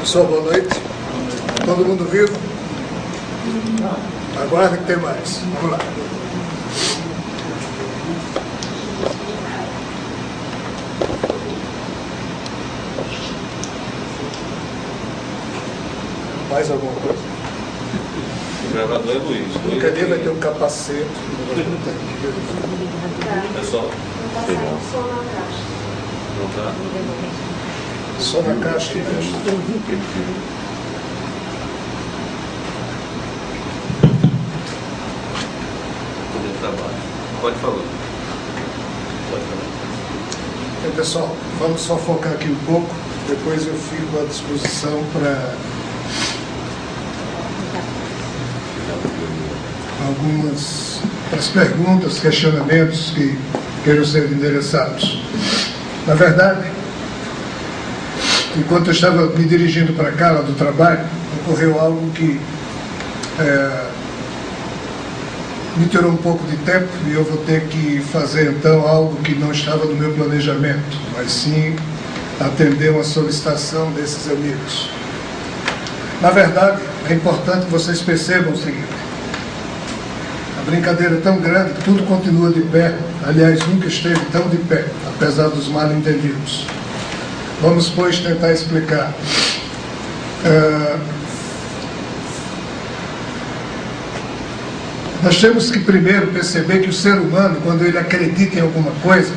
Pessoal, boa noite. Todo mundo vivo? Aguarda que tem mais. Vamos lá. Mais alguma coisa? O gravador é Luiz. Nunca ali vai ter um capacete. É só. Não tá? Só na caixa. Pode falar. Pode falar. Então, pessoal, vamos só focar aqui um pouco. Depois eu fico à disposição para algumas as perguntas, questionamentos que queiram ser endereçados. Na verdade, enquanto eu estava me dirigindo para cá, lá do trabalho, ocorreu algo que me tirou um pouco de tempo e eu vou ter que fazer então algo que não estava no meu planejamento, mas sim atender uma solicitação desses amigos. Na verdade, é importante que vocês percebam o seguinte: a brincadeira é tão grande que tudo continua de pé. Aliás, nunca esteve tão de pé, apesar dos mal-entendidos. Vamos, pois, tentar explicar. Nós temos que primeiro perceber que o ser humano, quando ele acredita em alguma coisa,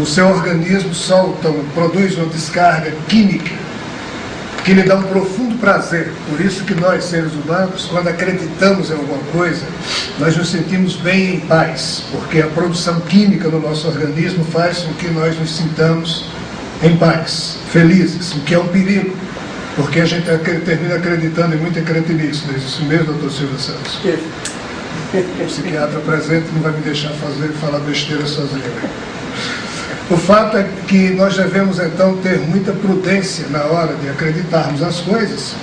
o seu organismo produz uma descarga química que lhe dá um profundo prazer. Por isso que nós, seres humanos, quando acreditamos em alguma coisa, nós nos sentimos bem e em paz, porque a produção química no nosso organismo faz com que nós nos sintamos em paz, felizes, o que é um perigo, porque a gente termina acreditando em muita cretinice. Não é isso mesmo, doutor Silvio Santos? O psiquiatra presente não vai me deixar falar besteira sozinho. O fato é que nós devemos então ter muita prudência na hora de acreditarmos nas coisas,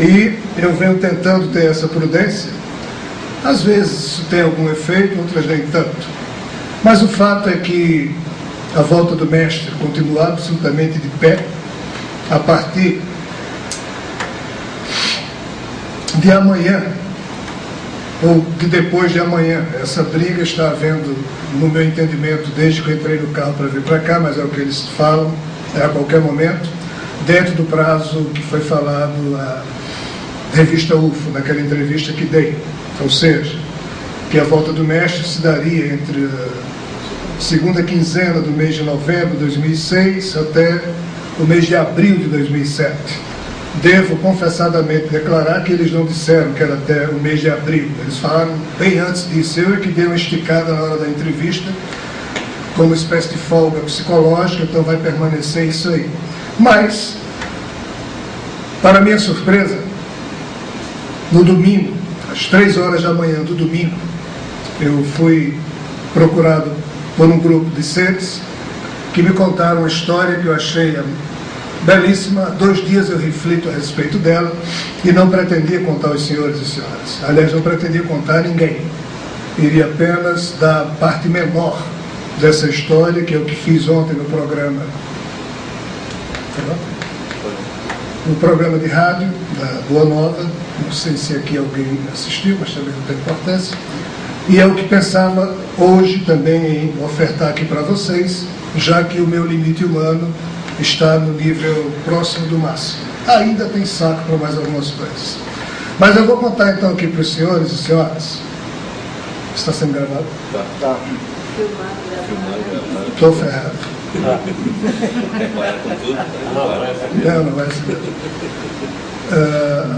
e eu venho tentando ter essa prudência. Às vezes isso tem algum efeito, outras nem tanto. Mas o fato é que a volta do Mestre continua absolutamente de pé a partir de amanhã, ou de depois de amanhã. Essa briga está havendo, no meu entendimento, desde que eu entrei no carro para vir para cá, mas é o que eles falam, a qualquer momento, dentro do prazo que foi falado na revista UFO, naquela entrevista que dei. Ou seja, que a volta do Mestre se daria entre a segunda quinzena do mês de novembro de 2006 até o mês de abril de 2007. Devo confessadamente declarar que eles não disseram que era até o mês de abril. Eles falaram bem antes disso. Eu é que dei uma esticada na hora da entrevista, como uma espécie de folga psicológica, então vai permanecer isso aí. Mas, para minha surpresa, no domingo, às 3 horas da manhã do domingo, eu fui procurado por um grupo de seres que me contaram uma história que eu achei belíssima. 2 dias eu reflito a respeito dela e não pretendia contar aos senhores e senhoras. Aliás, não pretendia contar a ninguém. Iria apenas dar a parte menor dessa história, que é o que fiz ontem no programa. No programa de rádio da Boa Nova. Não sei se aqui alguém assistiu, mas também não tem importância. E é o que pensava hoje também em ofertar aqui para vocês, já que o meu limite humano está no nível próximo do máximo. Ainda tem saco para mais algumas coisas. Mas eu vou contar então aqui para os senhores e senhoras. Está sendo gravado? Tá. Estou ferrado. Não vai ser.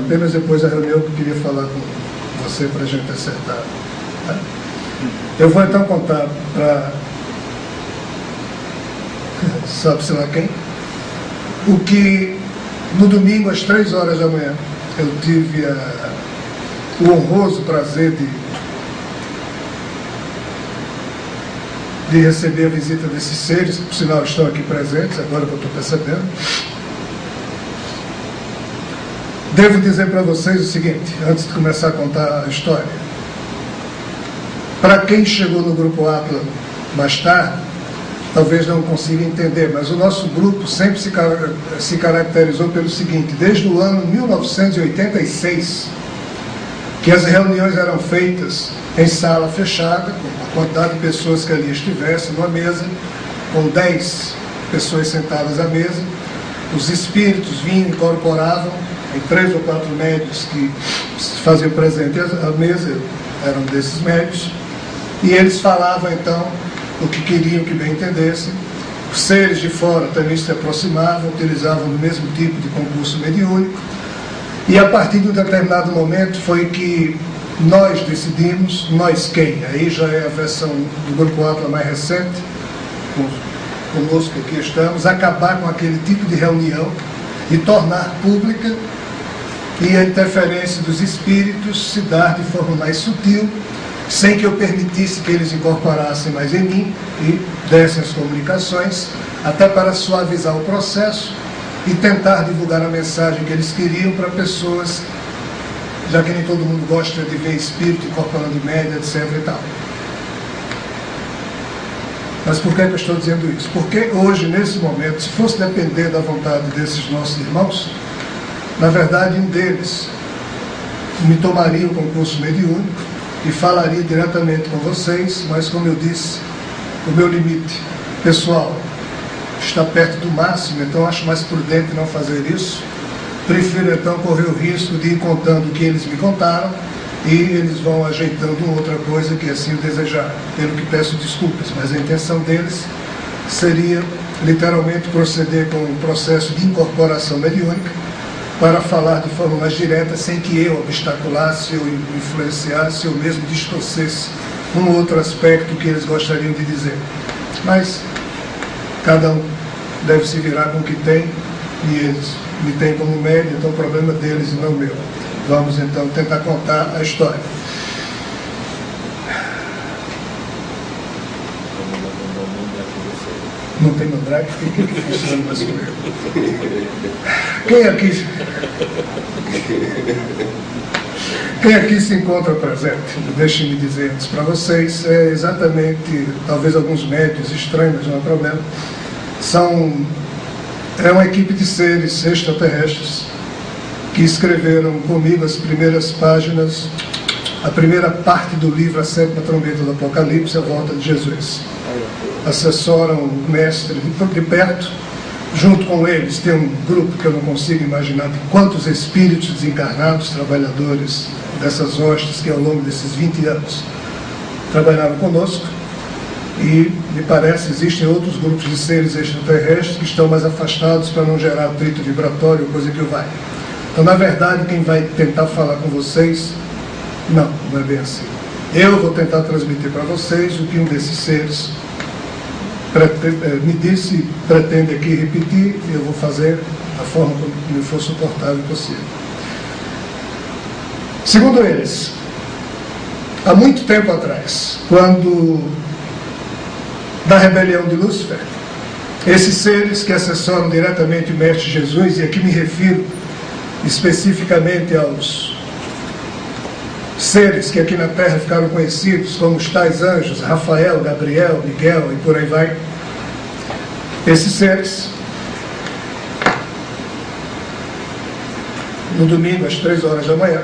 Apenas depois da reunião que eu queria falar com você para a gente acertar. Eu vou então contar para sabe-se lá quem, o que no domingo às 3 horas da manhã eu tive o honroso prazer de receber a visita desses seres, que por sinal estão aqui presentes, agora que eu estou percebendo. Devo dizer para vocês o seguinte, antes de começar a contar a história. Para quem chegou no Grupo Atlas mais tarde, talvez não consiga entender, mas o nosso grupo sempre se caracterizou pelo seguinte: desde o ano 1986, que as reuniões eram feitas em sala fechada, com a quantidade de pessoas que ali estivessem numa mesa, com 10 pessoas sentadas à mesa, os espíritos vinham, incorporavam em 3 ou 4 médios que se faziam presente à mesa, eram desses médios, e eles falavam então o que queriam que bem entendessem. Os seres de fora também se aproximavam, utilizavam o mesmo tipo de concurso mediúnico, e a partir de um determinado momento foi que nós decidimos, nós quem? Aí já é a versão do Grupo Atlas mais recente, conosco aqui estamos, acabar com aquele tipo de reunião e tornar pública, e a interferência dos espíritos se dar de forma mais sutil, sem que eu permitisse que eles incorporassem mais em mim e dessem as comunicações, até para suavizar o processo e tentar divulgar a mensagem que eles queriam para pessoas, já que nem todo mundo gosta de ver espírito incorporando média, etc. e tal. Mas por que eu estou dizendo isso? Porque hoje, nesse momento, se fosse depender da vontade desses nossos irmãos, na verdade, um deles me tomaria o concurso mediúnico e falaria diretamente com vocês, mas, como eu disse, o meu limite pessoal está perto do máximo, então acho mais prudente não fazer isso. Prefiro, então, correr o risco de ir contando o que eles me contaram e eles vão ajeitando uma outra coisa que assim o desejar, pelo que peço desculpas, mas a intenção deles seria, literalmente, proceder com um processo de incorporação mediúnica para falar de forma mais direta, sem que eu obstaculasse ou influenciasse ou mesmo distorcesse um outro aspecto que eles gostariam de dizer. Mas cada um deve se virar com o que tem, e eles me têm como médio, então o problema deles e não meu. Vamos então tentar contar a história. Não tem mandrake? Fica difícil mais comigo. Quem aqui se encontra presente, deixe-me dizer antes para vocês, é exatamente, talvez alguns médios estranhos, não há problema, é uma equipe de seres extraterrestres que escreveram comigo as primeiras páginas, a primeira parte do livro A Sétima Trombeta do Apocalipse, A Volta de Jesus. Assessoram o mestre de perto. Junto com eles tem um grupo que eu não consigo imaginar de quantos espíritos desencarnados, trabalhadores dessas hostes que ao longo desses 20 anos trabalharam conosco. E, me parece, existem outros grupos de seres extraterrestres que estão mais afastados para não gerar atrito vibratório ou coisa que o vai. Então, na verdade, quem vai tentar falar com vocês, não é bem assim. Eu vou tentar transmitir para vocês o que um desses seres me disse, pretende aqui repetir, e eu vou fazer da forma que me for suportável e possível. Segundo eles, há muito tempo atrás, quando da rebelião de Lúcifer, esses seres que assessoram diretamente o Mestre Jesus, e aqui me refiro especificamente aos seres que aqui na Terra ficaram conhecidos como os tais anjos, Rafael, Gabriel, Miguel e por aí vai. Esses seres, no domingo às 3 horas da manhã,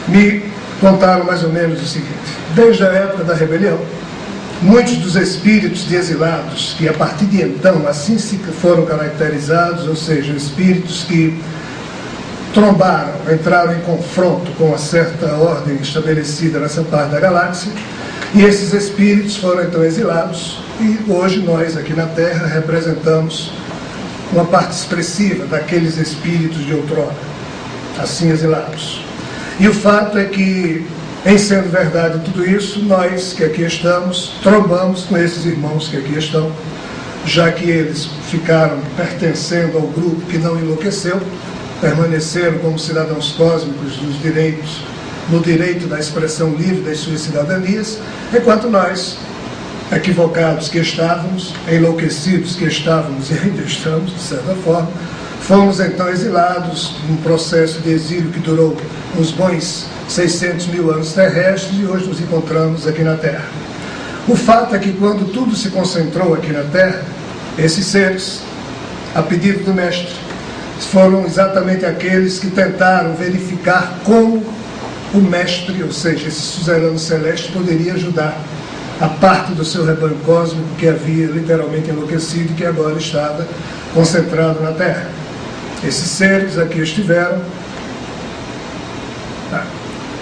me contaram mais ou menos o seguinte: desde a época da rebelião, muitos dos espíritos de exilados, que a partir de então assim se foram caracterizados, ou seja, espíritos que trombaram, entraram em confronto com uma certa ordem estabelecida nessa parte da galáxia, e esses espíritos foram então exilados, e hoje nós aqui na Terra representamos uma parte expressiva daqueles espíritos de outrora, assim exilados. E o fato é que, em sendo verdade tudo isso, nós que aqui estamos, trombamos com esses irmãos que aqui estão, já que eles ficaram pertencendo ao grupo que não enlouqueceu, permaneceram como cidadãos cósmicos no direito da expressão livre das suas cidadanias, enquanto nós, equivocados que estávamos, enlouquecidos que estávamos e ainda estamos, de certa forma, fomos então exilados num processo de exílio que durou uns bons 600 mil anos terrestres, e hoje nos encontramos aqui na Terra. O fato é que quando tudo se concentrou aqui na Terra, esses seres, a pedido do Mestre, foram exatamente aqueles que tentaram verificar como o Mestre, ou seja, esse suzerano celeste, poderia ajudar a parte do seu rebanho cósmico que havia literalmente enlouquecido e que agora estava concentrado na Terra. Esses seres aqui estiveram.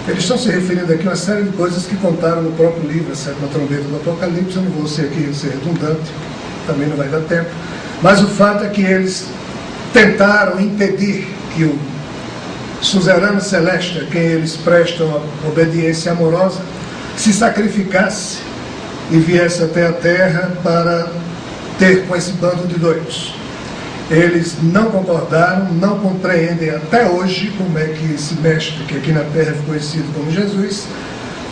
Eles estão se referindo aqui a uma série de coisas que contaram no próprio livro, a sétima trombeta do Apocalipse. Eu não vou ser redundante, também não vai dar tempo. Mas o fato é que eles tentaram impedir que o suzerano celeste, a quem eles prestam a obediência amorosa, se sacrificasse e viesse até a Terra para ter com esse bando de doidos. Eles não concordaram, não compreendem até hoje como é que esse mestre, que aqui na Terra é conhecido como Jesus,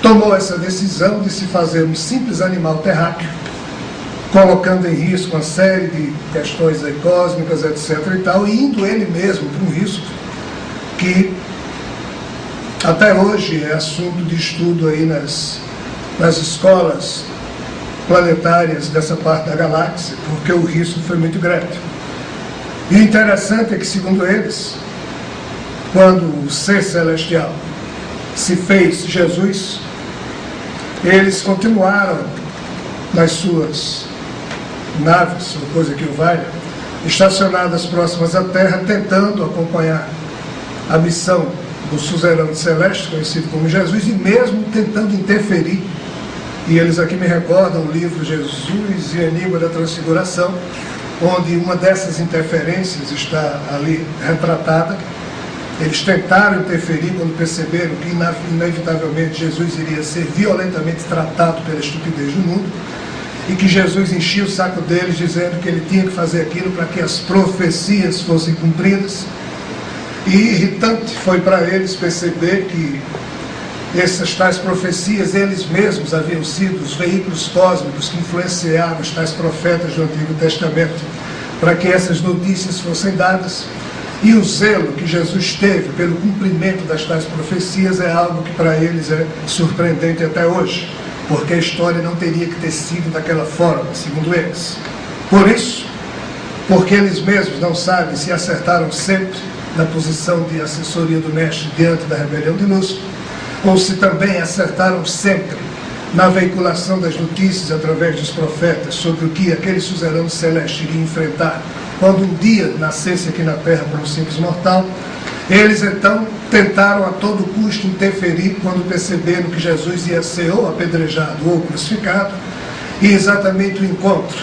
tomou essa decisão de se fazer um simples animal terráqueo, colocando em risco uma série de questões aí cósmicas, etc. e tal, e indo ele mesmo para um risco que até hoje é assunto de estudo aí nas escolas planetárias dessa parte da galáxia, porque o risco foi muito grande. E o interessante é que, segundo eles, quando o ser celestial se fez Jesus, eles continuaram nas suas naves, ou coisa que o valha, estacionadas próximas à Terra, tentando acompanhar a missão do suzerano celeste, conhecido como Jesus, e mesmo tentando interferir. E eles aqui me recordam o livro Jesus e Enigma da Transfiguração, onde uma dessas interferências está ali retratada. Eles tentaram interferir quando perceberam que inevitavelmente Jesus iria ser violentamente tratado pela estupidez do mundo, e que Jesus enchia o saco deles dizendo que ele tinha que fazer aquilo para que as profecias fossem cumpridas. E irritante foi para eles perceber que essas tais profecias, eles mesmos haviam sido os veículos cósmicos que influenciaram os tais profetas do Antigo Testamento para que essas notícias fossem dadas. E o zelo que Jesus teve pelo cumprimento das tais profecias é algo que para eles é surpreendente até hoje, porque a história não teria que ter sido daquela forma, segundo eles. Por isso, porque eles mesmos não sabem se acertaram sempre na posição de assessoria do Mestre diante da rebelião de Lúcifer, ou se também acertaram sempre na veiculação das notícias através dos profetas sobre o que aquele suzerano celeste iria enfrentar quando um dia nascesse aqui na Terra para um simples mortal. Eles então tentaram a todo custo interferir quando perceberam que Jesus ia ser ou apedrejado ou crucificado, e exatamente o encontro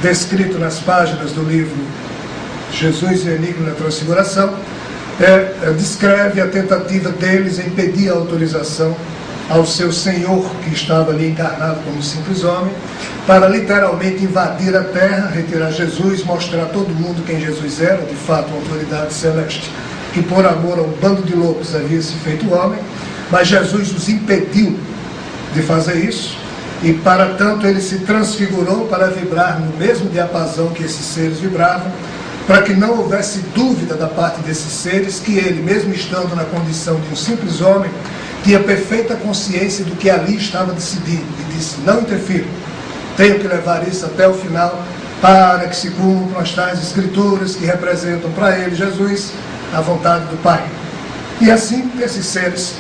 descrito nas páginas do livro Jesus e Enigma da Transfiguração descreve a tentativa deles em pedir a autorização ao seu Senhor, que estava ali encarnado como simples homem, para literalmente invadir a Terra, retirar Jesus, mostrar a todo mundo quem Jesus era, de fato uma autoridade celeste, que por amor a um bando de loucos havia se feito homem, mas Jesus os impediu de fazer isso, e para tanto ele se transfigurou para vibrar no mesmo diapasão que esses seres vibravam, para que não houvesse dúvida da parte desses seres que ele, mesmo estando na condição de um simples homem, tinha perfeita consciência do que ali estava decidindo, e disse: não interfiro, tenho que levar isso até o final, para que se cumpram as tais escrituras que representam para ele, Jesus, a vontade do Pai. E assim, esses seres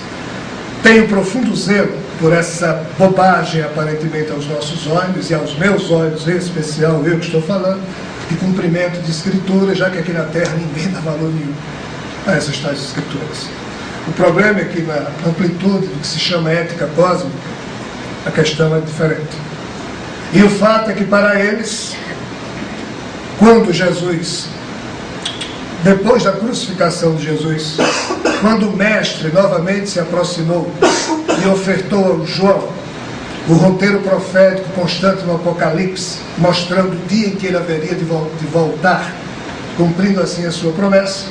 têm um profundo zelo por essa bobagem, aparentemente aos nossos olhos, e aos meus olhos em especial, eu que estou falando, de cumprimento de escrituras, já que aqui na Terra ninguém dá valor nenhum a essas tais escrituras. O problema é que na amplitude do que se chama ética cósmica, a questão é diferente. E o fato é que para eles, quando Jesus, depois da crucificação de Jesus, quando o Mestre novamente se aproximou e ofertou ao João o roteiro profético constante no Apocalipse, mostrando o dia em que ele haveria de voltar, cumprindo assim a sua promessa,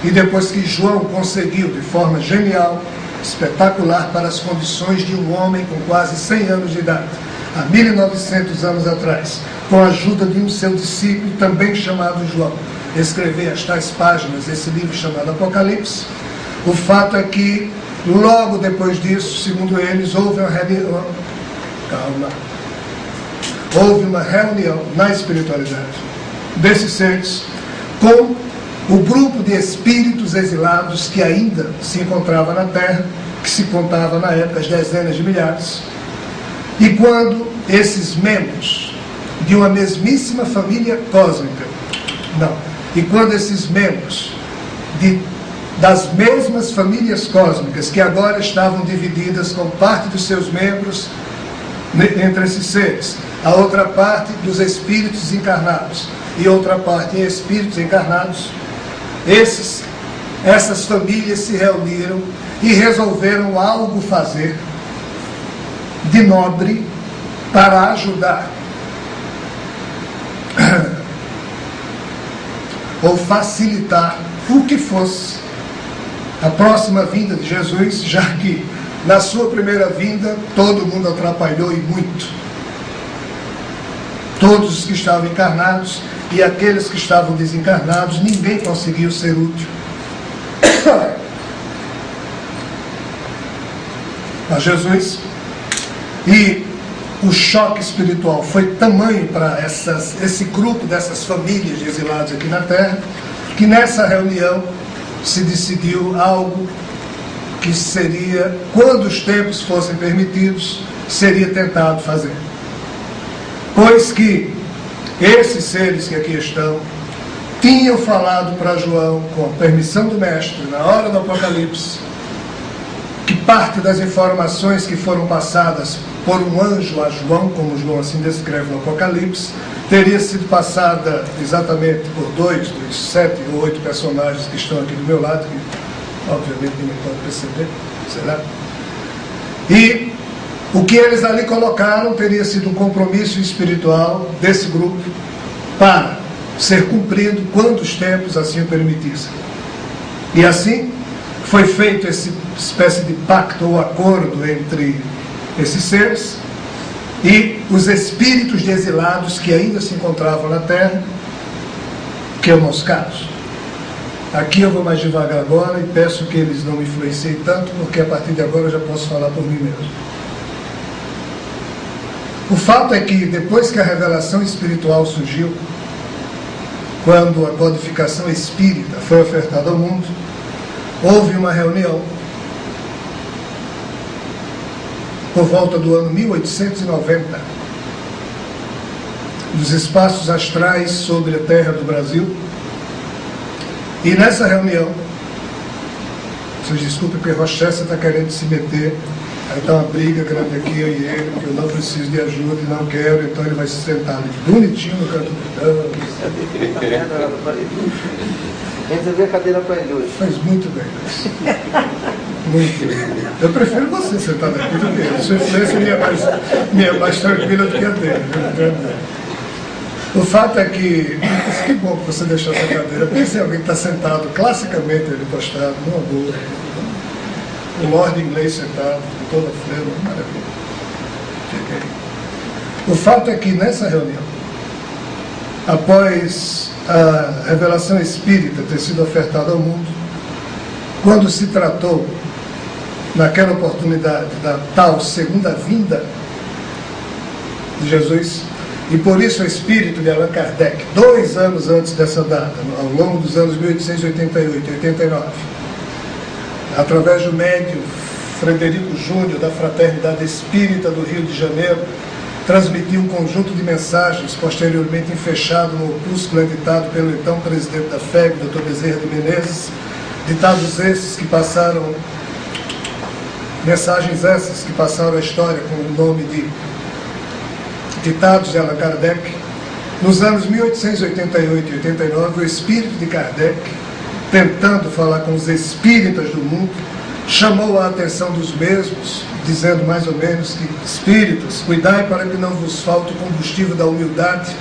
e depois que João conseguiu, de forma genial, espetacular, para as condições de um homem com quase 100 anos de idade, há 1900 anos atrás, com a ajuda de um seu discípulo, também chamado João, escrever as tais páginas desse livro chamado Apocalipse. O fato é que, logo depois disso, segundo eles, houve uma rebelião. houve uma reunião na espiritualidade desses seres com o grupo de espíritos exilados que ainda se encontrava na Terra, que se contava na época as dezenas de milhares. E quando esses membros de uma mesmíssima família cósmica, e quando esses membros das mesmas famílias cósmicas, que agora estavam divididas com parte dos seus membros entre esses seres, a outra parte dos espíritos encarnados e outra parte em espíritos encarnados, essas famílias se reuniram e resolveram algo fazer de nobre para ajudar ou facilitar o que fosse a próxima vinda de Jesus, já que na sua primeira vinda todo mundo atrapalhou e muito. Todos os que estavam encarnados e aqueles que estavam desencarnados, ninguém conseguiu ser útil. A Jesus. E o choque espiritual foi tamanho para esse grupo dessas famílias de exilados aqui na Terra, que nessa reunião se decidiu algo que seria, quando os tempos fossem permitidos, seria tentado fazer. Pois que esses seres que aqui estão tinham falado para João, com a permissão do Mestre, na hora do Apocalipse, que parte das informações que foram passadas por um anjo a João, como João assim descreve no Apocalipse, teria sido passada exatamente por 2 dos 7 ou 8 personagens que estão aqui do meu lado, que obviamente ninguém pode perceber, será? E o que eles ali colocaram teria sido um compromisso espiritual desse grupo para ser cumprido quando os tempos assim o permitissem. E assim foi feito essa espécie de pacto ou acordo entre esses seres e os espíritos de exilados que ainda se encontravam na Terra, que é o nosso caso. Aqui eu vou mais devagar agora e peço que eles não me influenciem tanto, porque a partir de agora eu já posso falar por mim mesmo. O fato é que depois que a revelação espiritual surgiu, quando a codificação espírita foi ofertada ao mundo, houve uma reunião por volta do ano 1890 dos espaços astrais sobre a terra do Brasil. E nessa reunião, vocês desculpem porque Rochester está querendo se meter, aí está uma briga grande aqui, eu e ele, porque eu não preciso de ajuda e não quero, então ele vai se sentar ali bonitinho no canto do Resolvi a cadeira para ele hoje. Faz muito bem. Muito bem. Eu prefiro você sentar daqui do que ele. Sua influência minha é mais tranquila do que a dele. O fato é que bom que você deixou essa cadeira. Pense em alguém que está sentado, classicamente ele postado, numa boa. O Lorde inglês sentado, com toda a flema, maravilha. Fiquei. O fato é que nessa reunião, após a revelação espírita ter sido ofertada ao mundo, quando se tratou, naquela oportunidade, da tal segunda vinda de Jesus, e por isso o espírito de Allan Kardec, 2 anos antes dessa data, ao longo dos anos 1888 e 89, através do médium Frederico Júnior, da Fraternidade Espírita do Rio de Janeiro, transmitiu um conjunto de mensagens, posteriormente fechado no opúsculo editado pelo então presidente da FEB, Dr. Bezerra de Menezes, ditados esses que passaram, mensagens essas que passaram a história com o nome de Ditados de Allan Kardec. Nos anos 1888 e 89, o espírito de Kardec, tentando falar com os espíritas do mundo, chamou a atenção dos mesmos, dizendo mais ou menos que: espíritas, cuidai para que não vos falte o combustível da humildade,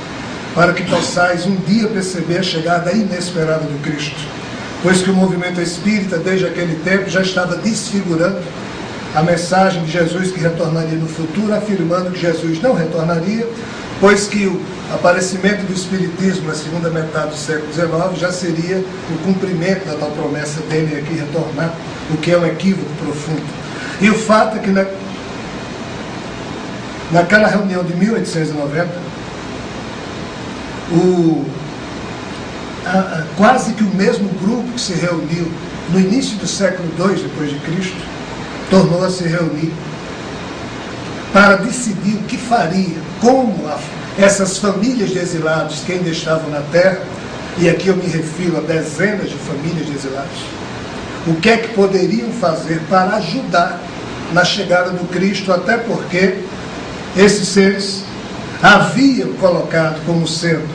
para que possais um dia perceber a chegada inesperada do Cristo, pois que o movimento espírita desde aquele tempo já estava desfigurando a mensagem de Jesus que retornaria no futuro, afirmando que Jesus não retornaria, pois que o aparecimento do Espiritismo na segunda metade do século XIX já seria o cumprimento da tal promessa dele aqui retornar, o que é um equívoco profundo. E o fato é que naquela reunião de 1890, quase que o mesmo grupo que se reuniu no início do século II depois de Cristo, tornou a se reunir para decidir o que faria, como essas famílias de exilados que ainda estavam na terra, e aqui eu me refiro a dezenas de famílias de exilados, o que é que poderiam fazer para ajudar na chegada do Cristo, até porque esses seres haviam colocado como sendo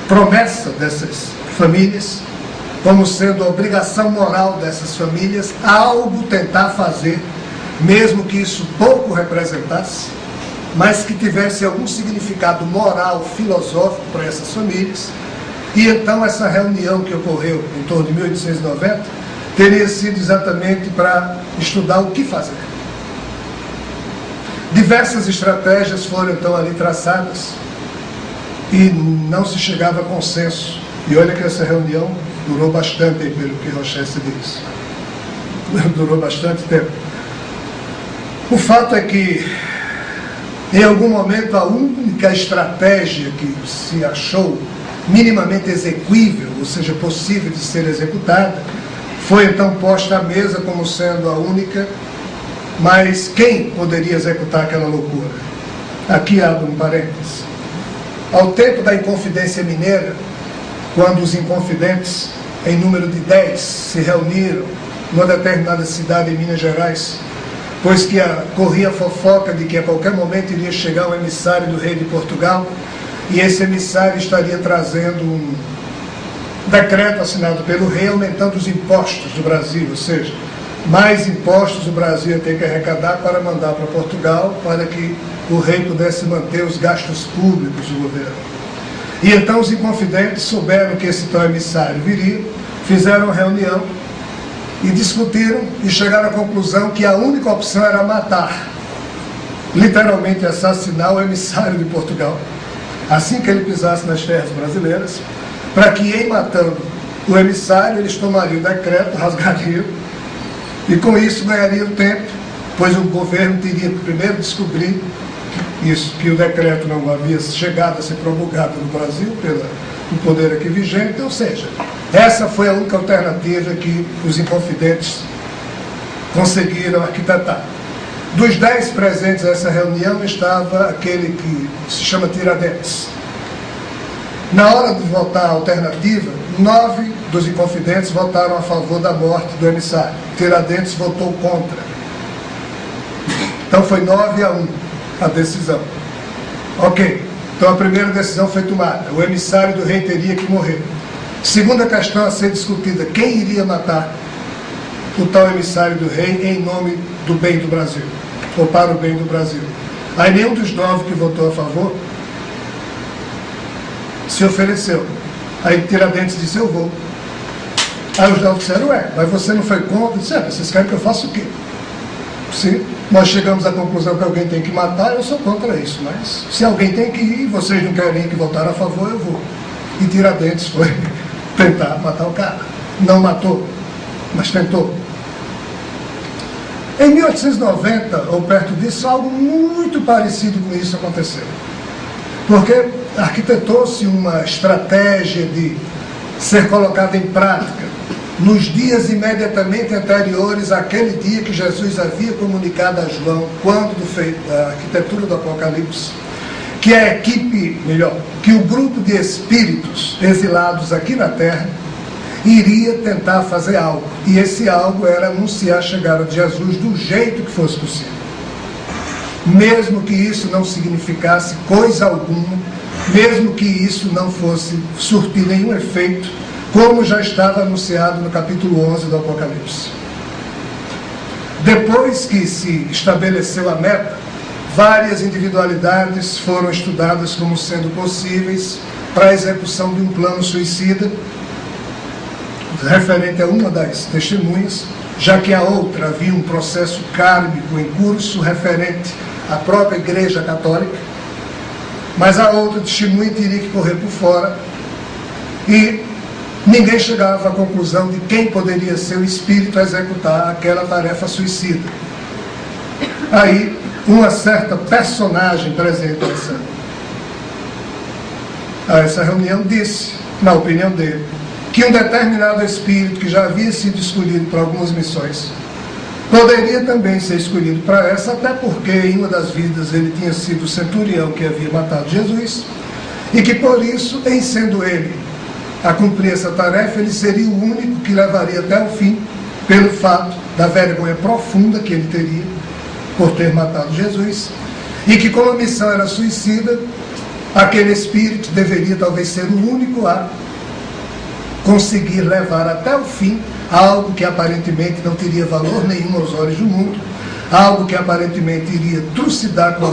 promessa dessas famílias, como sendo obrigação moral dessas famílias, algo tentar fazer, mesmo que isso pouco representasse, mas que tivesse algum significado moral, filosófico para essas famílias. E então essa reunião que ocorreu em torno de 1890 teria sido exatamente para estudar o que fazer. Diversas estratégias foram então ali traçadas e não se chegava a consenso. E olha que essa reunião durou bastante, pelo que Rochester diz. Durou bastante tempo. O fato é que, em algum momento, a única estratégia que se achou minimamente exequível, ou seja, possível de ser executada, foi então posta à mesa como sendo a única, mas quem poderia executar aquela loucura? Aqui abro um parênteses. Ao tempo da Inconfidência Mineira, quando os inconfidentes, em número de 10, se reuniram numa determinada cidade em Minas Gerais, pois que corria a fofoca de que a qualquer momento iria chegar um emissário do rei de Portugal, e esse emissário estaria trazendo um decreto assinado pelo rei aumentando os impostos do Brasil, ou seja, mais impostos o Brasil ia ter que arrecadar para mandar para Portugal, para que o rei pudesse manter os gastos públicos do governo. E então os inconfidentes souberam que esse tal emissário viria, fizeram uma reunião e discutiram e chegaram à conclusão que a única opção era matar, literalmente assassinar o emissário de Portugal, assim que ele pisasse nas terras brasileiras, para que, em matando o emissário, eles tomariam o decreto, rasgariam, e com isso ganhariam tempo, pois o governo teria que primeiro descobrir isso, que o decreto não havia chegado a ser promulgado no Brasil pelo poder aqui vigente, ou seja, essa foi a única alternativa que os inconfidentes conseguiram arquitetar. Dos 10 presentes a essa reunião estava aquele que se chama Tiradentes. Na hora de votar a alternativa, 9 dos inconfidentes votaram a favor da morte do emissário. Tiradentes votou contra. Então foi 9-1 a decisão. Ok, então a primeira decisão foi tomada. O emissário do rei teria que morrer. Segunda questão a ser discutida: quem iria matar o tal emissário do rei em nome do bem do Brasil, ou para o bem do Brasil? Aí nenhum dos 9 que votou a favor se ofereceu. Aí Tiradentes disse: eu vou. Aí os 9 disseram: ué, mas você não foi contra? Eu disse: vocês querem que eu faça o quê? Se nós chegamos à conclusão que alguém tem que matar, eu sou contra isso, mas se alguém tem que ir, vocês não querem que votar a favor, eu vou. E Tiradentes foi tentar matar o cara. Não matou, mas tentou. Em 1890, ou perto disso, algo muito parecido com isso aconteceu. Porque arquitetou-se uma estratégia de ser colocada em prática nos dias imediatamente anteriores àquele dia que Jesus havia comunicado a João, quando da arquitetura do Apocalipse, que a equipe, que o grupo de espíritos exilados aqui na Terra iria tentar fazer algo. E esse algo era anunciar a chegada de Jesus do jeito que fosse possível. Mesmo que isso não significasse coisa alguma, mesmo que isso não fosse surtir nenhum efeito, como já estava anunciado no capítulo 11 do Apocalipse. Depois que se estabeleceu a meta, várias individualidades foram estudadas como sendo possíveis para a execução de um plano suicida, referente a uma das testemunhas, já que a outra havia um processo kármico em curso referente à própria Igreja Católica, mas a outra testemunha teria que correr por fora e ninguém chegava à conclusão de quem poderia ser o espírito a executar aquela tarefa suicida. Aí, uma certa personagem presente a essa reunião disse, na opinião dele, que um determinado espírito que já havia sido escolhido para algumas missões poderia também ser escolhido para essa, até porque em uma das vidas ele tinha sido o centurião que havia matado Jesus, e que por isso, em sendo ele a cumprir essa tarefa, ele seria o único que levaria até o fim, pelo fato da vergonha profunda que ele teria por ter matado Jesus, e que como a missão era suicida, aquele espírito deveria talvez ser o único a conseguir levar até o fim algo que aparentemente não teria valor nenhum aos olhos do mundo, algo que aparentemente iria trucidar com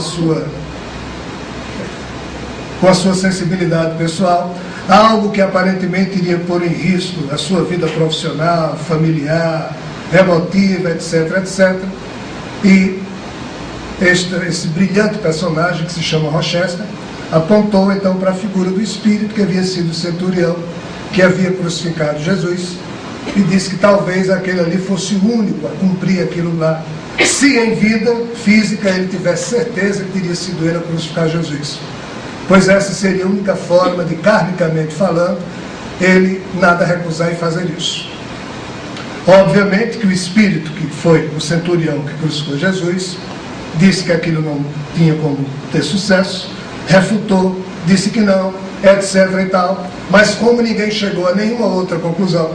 a sua sensibilidade pessoal, algo que aparentemente iria pôr em risco a sua vida profissional, familiar, emotiva, etc, etc. E esse brilhante personagem que se chama Rochester apontou então para a figura do espírito que havia sido o centurião, que havia crucificado Jesus, e disse que talvez aquele ali fosse o único a cumprir aquilo lá, se em vida física ele tivesse certeza que teria sido ele a crucificar Jesus, pois essa seria a única forma de, karmicamente falando, ele nada recusar em fazer isso. Obviamente que o espírito que foi o centurião que crucificou Jesus disse que aquilo não tinha como ter sucesso, refutou, disse que não, etc e tal, mas como ninguém chegou a nenhuma outra conclusão,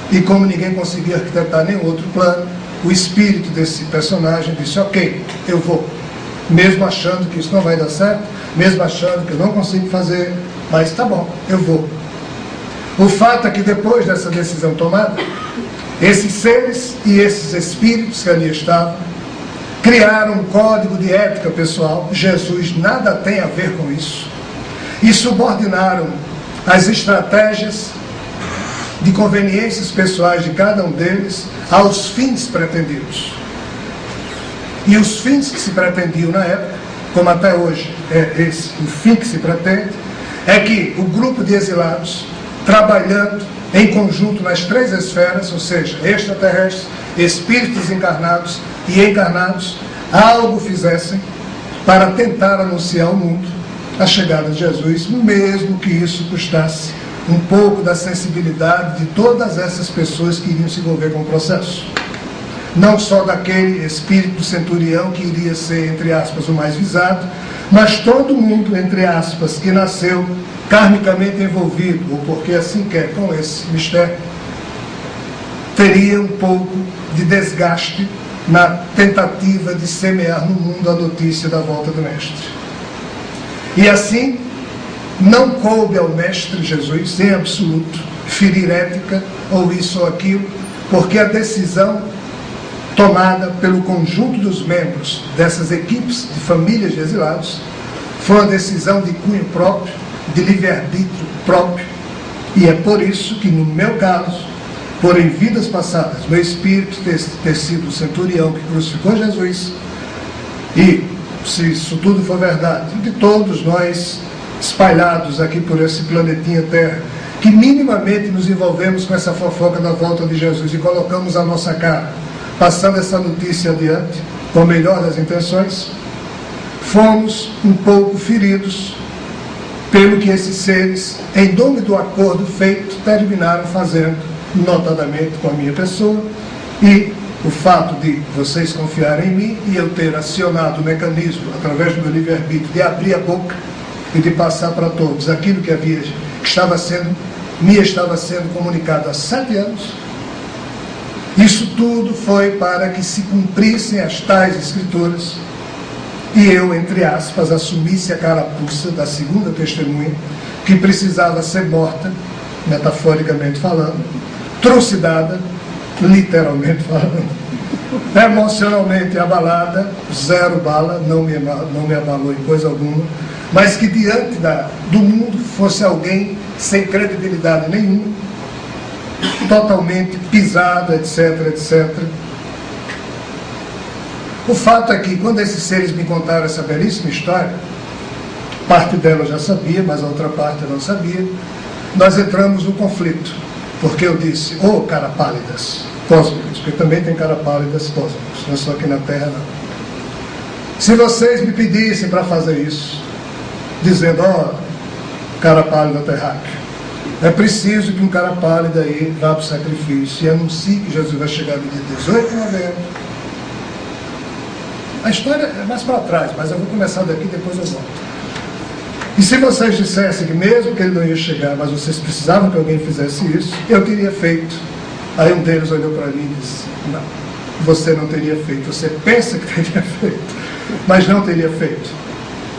e como ninguém conseguia arquitetar nenhum outro plano, o espírito desse personagem disse, ok, eu vou, mesmo achando que isso não vai dar certo, mesmo achando que eu não consigo fazer, mas tá bom, eu vou. O fato é que depois dessa decisão tomada, esses seres e esses espíritos que ali estavam criaram um código de ética pessoal, Jesus nada tem a ver com isso, e subordinaram as estratégias de conveniências pessoais de cada um deles aos fins pretendidos. E os fins que se pretendiam na época, como até hoje é esse o fim que se pretende, é que o grupo de exilados, trabalhando em conjunto nas três esferas, ou seja, extraterrestres, espíritos encarnados e encarnados, algo fizessem para tentar anunciar ao mundo a chegada de Jesus, mesmo que isso custasse um pouco da sensibilidade de todas essas pessoas que iriam se envolver com o processo. Não só daquele espírito centurião que iria ser, entre aspas, o mais visado, mas todo mundo, entre aspas, que nasceu karmicamente envolvido, ou porque assim quer, com esse mistério, teria um pouco de desgaste na tentativa de semear no mundo a notícia da volta do Mestre. E assim, não coube ao Mestre Jesus, em absoluto, ferir ética, ou isso ou aquilo, porque a decisão tomada pelo conjunto dos membros dessas equipes de famílias de exilados foi uma decisão de cunho próprio, de livre-arbítrio próprio, e é por isso que, no meu caso, por em vidas passadas, meu espírito ter sido o centurião que crucificou Jesus, e, se isso tudo for verdade, de todos nós espalhados aqui por esse planetinha Terra, que minimamente nos envolvemos com essa fofoca da volta de Jesus e colocamos a nossa cara, passando essa notícia adiante, com a melhor das intenções, fomos um pouco feridos pelo que esses seres, em nome do acordo feito, terminaram fazendo, notadamente com a minha pessoa, e o fato de vocês confiarem em mim e eu ter acionado o mecanismo, através do meu livre-arbítrio, de abrir a boca e de passar para todos aquilo que me estava sendo comunicado há 7 anos, isso tudo foi para que se cumprissem as tais escrituras e eu, entre aspas, assumisse a carapuça da segunda testemunha, que precisava ser morta, metaforicamente falando, trucidada, literalmente falando, emocionalmente abalada, 0 bala, não me abalou em coisa alguma, mas que diante do mundo fosse alguém sem credibilidade nenhuma, totalmente pisado, etc, etc. O fato é que, quando esses seres me contaram essa belíssima história, parte dela eu já sabia, mas a outra parte eu não sabia, nós entramos no conflito, porque eu disse, cara pálidas, cósmicos, porque também tem cara pálidas cósmicos, não é só aqui na Terra não. Se vocês me pedissem para fazer isso, dizendo, ó, cara pálido terráqueo, é preciso que um cara pálido aí vá para o sacrifício e anuncie que Jesus vai chegar no dia 18 de novembro. A história é mais para trás, mas eu vou começar daqui e depois eu volto. E se vocês dissessem que mesmo que ele não ia chegar, mas vocês precisavam que alguém fizesse isso, eu teria feito. Aí um deles olhou para mim e disse, não, você não teria feito, você pensa que teria feito, mas não teria feito.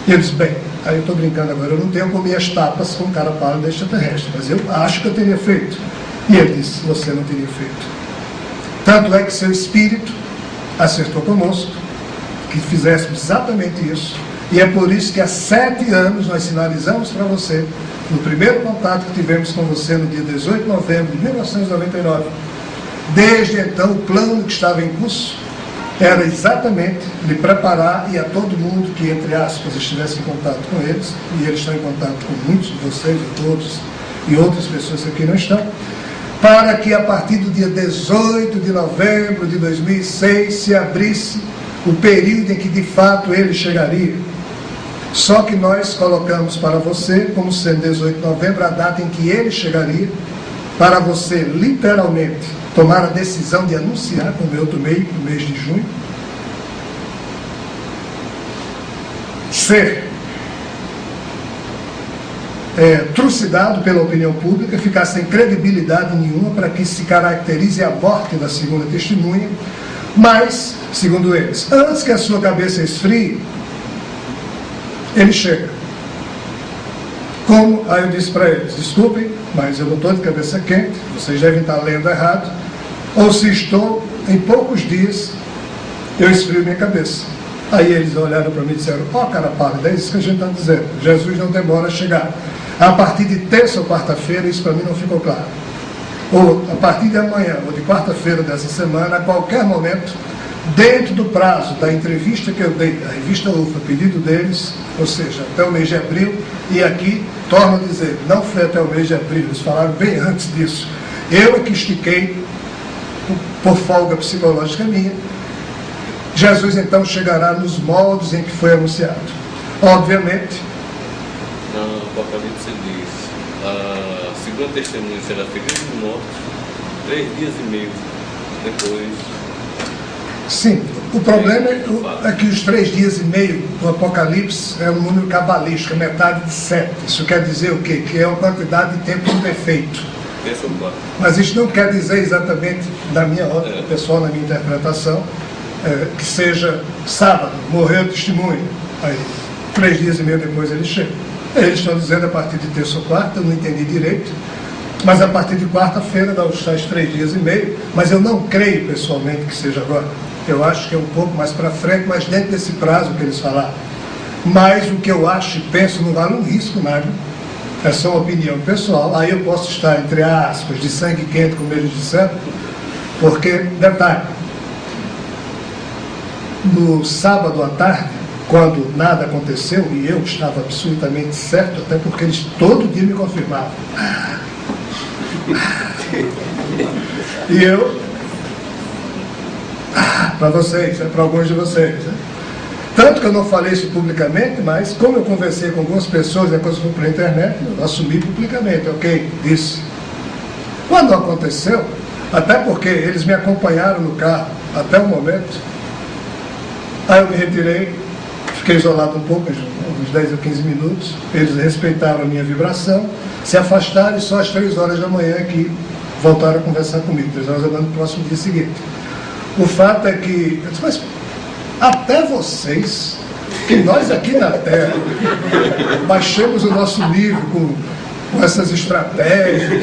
E eu disse, bem, aí eu estou brincando agora, eu não tenho comido as tapas com um cara pálido extraterrestre, mas eu acho que eu teria feito. E ele disse, você não teria feito. Tanto é que seu espírito acertou conosco, que fizéssemos exatamente isso. E é por isso que há 7 anos nós sinalizamos para você, no primeiro contato que tivemos com você no dia 18 de novembro de 1999. Desde então, o plano que estava em curso era exatamente lhe preparar e a todo mundo que, entre aspas, estivesse em contato com eles, e eles estão em contato com muitos de vocês, e todos, e outras pessoas que aqui não estão, para que a partir do dia 18 de novembro de 2006 se abrisse o período em que de fato ele chegaria. Só que nós colocamos para você, como sendo 18 de novembro, a data em que ele chegaria, para você literalmente tomar a decisão de anunciar, como eu tomei no mês de junho, ser trucidado pela opinião pública, ficar sem credibilidade nenhuma para que se caracterize a morte da segunda testemunha, mas, segundo eles, antes que a sua cabeça esfrie, ele chega. Como? Aí eu disse para eles, desculpem, mas eu não estou de cabeça quente, vocês devem estar lendo errado, ou se estou, em poucos dias, eu esfrio minha cabeça. Aí eles olharam para mim e disseram, ó, cara pálido, é isso que a gente está dizendo, Jesus não demora a chegar. A partir de terça ou quarta-feira, isso para mim não ficou claro. Ou a partir de amanhã, ou de quarta-feira dessa semana, a qualquer momento, dentro do prazo da entrevista que eu dei à revista UFA, pedido deles, ou seja, até o mês de abril, e aqui, torno a dizer, não foi até o mês de abril, eles falaram bem antes disso. Eu é que estiquei, por folga psicológica minha. Jesus então chegará nos moldes em que foi anunciado. Obviamente. No Apocalipse diz, a segunda testemunha será ferida de morte 3 dias e meio depois. Sim, o problema é que os 3 dias e meio do Apocalipse é um número cabalístico, é metade de 7. Isso quer dizer o quê? Que é uma quantidade de tempo imperfeito. Mas isso não quer dizer exatamente, na minha ótica pessoal, na minha interpretação, que seja sábado, morreu o testemunho, aí 3 dias e meio depois ele chega. Eles estão dizendo a partir de terça ou quarta, eu não entendi direito, mas a partir de quarta-feira dá os tais 3 dias e meio, mas eu não creio pessoalmente que seja agora. Eu acho que é um pouco mais para frente, mas dentro desse prazo que eles falaram. Mas o que eu acho e penso não vale um risco nada. É só uma opinião pessoal. Aí eu posso estar, entre aspas, de sangue quente, como eles disseram, porque, detalhe, no sábado à tarde, quando nada aconteceu, e eu estava absolutamente certo, até porque eles todo dia me confirmavam. E eu, para vocês, para alguns de vocês, né? Tanto que eu não falei isso publicamente, mas como eu conversei com algumas pessoas, a coisa foi pela internet, eu assumi publicamente, ok, disse. Quando aconteceu, até porque eles me acompanharam no carro até o momento, aí eu me retirei, fiquei isolado um pouco, uns 10 ou 15 minutos, eles respeitaram a minha vibração, se afastaram e só às 3 horas da manhã que voltaram a conversar comigo, 3 horas da manhã no próximo dia seguinte. O fato é que, eu disse, mas até vocês, que nós aqui na Terra, baixemos o nosso nível com essas estratégias,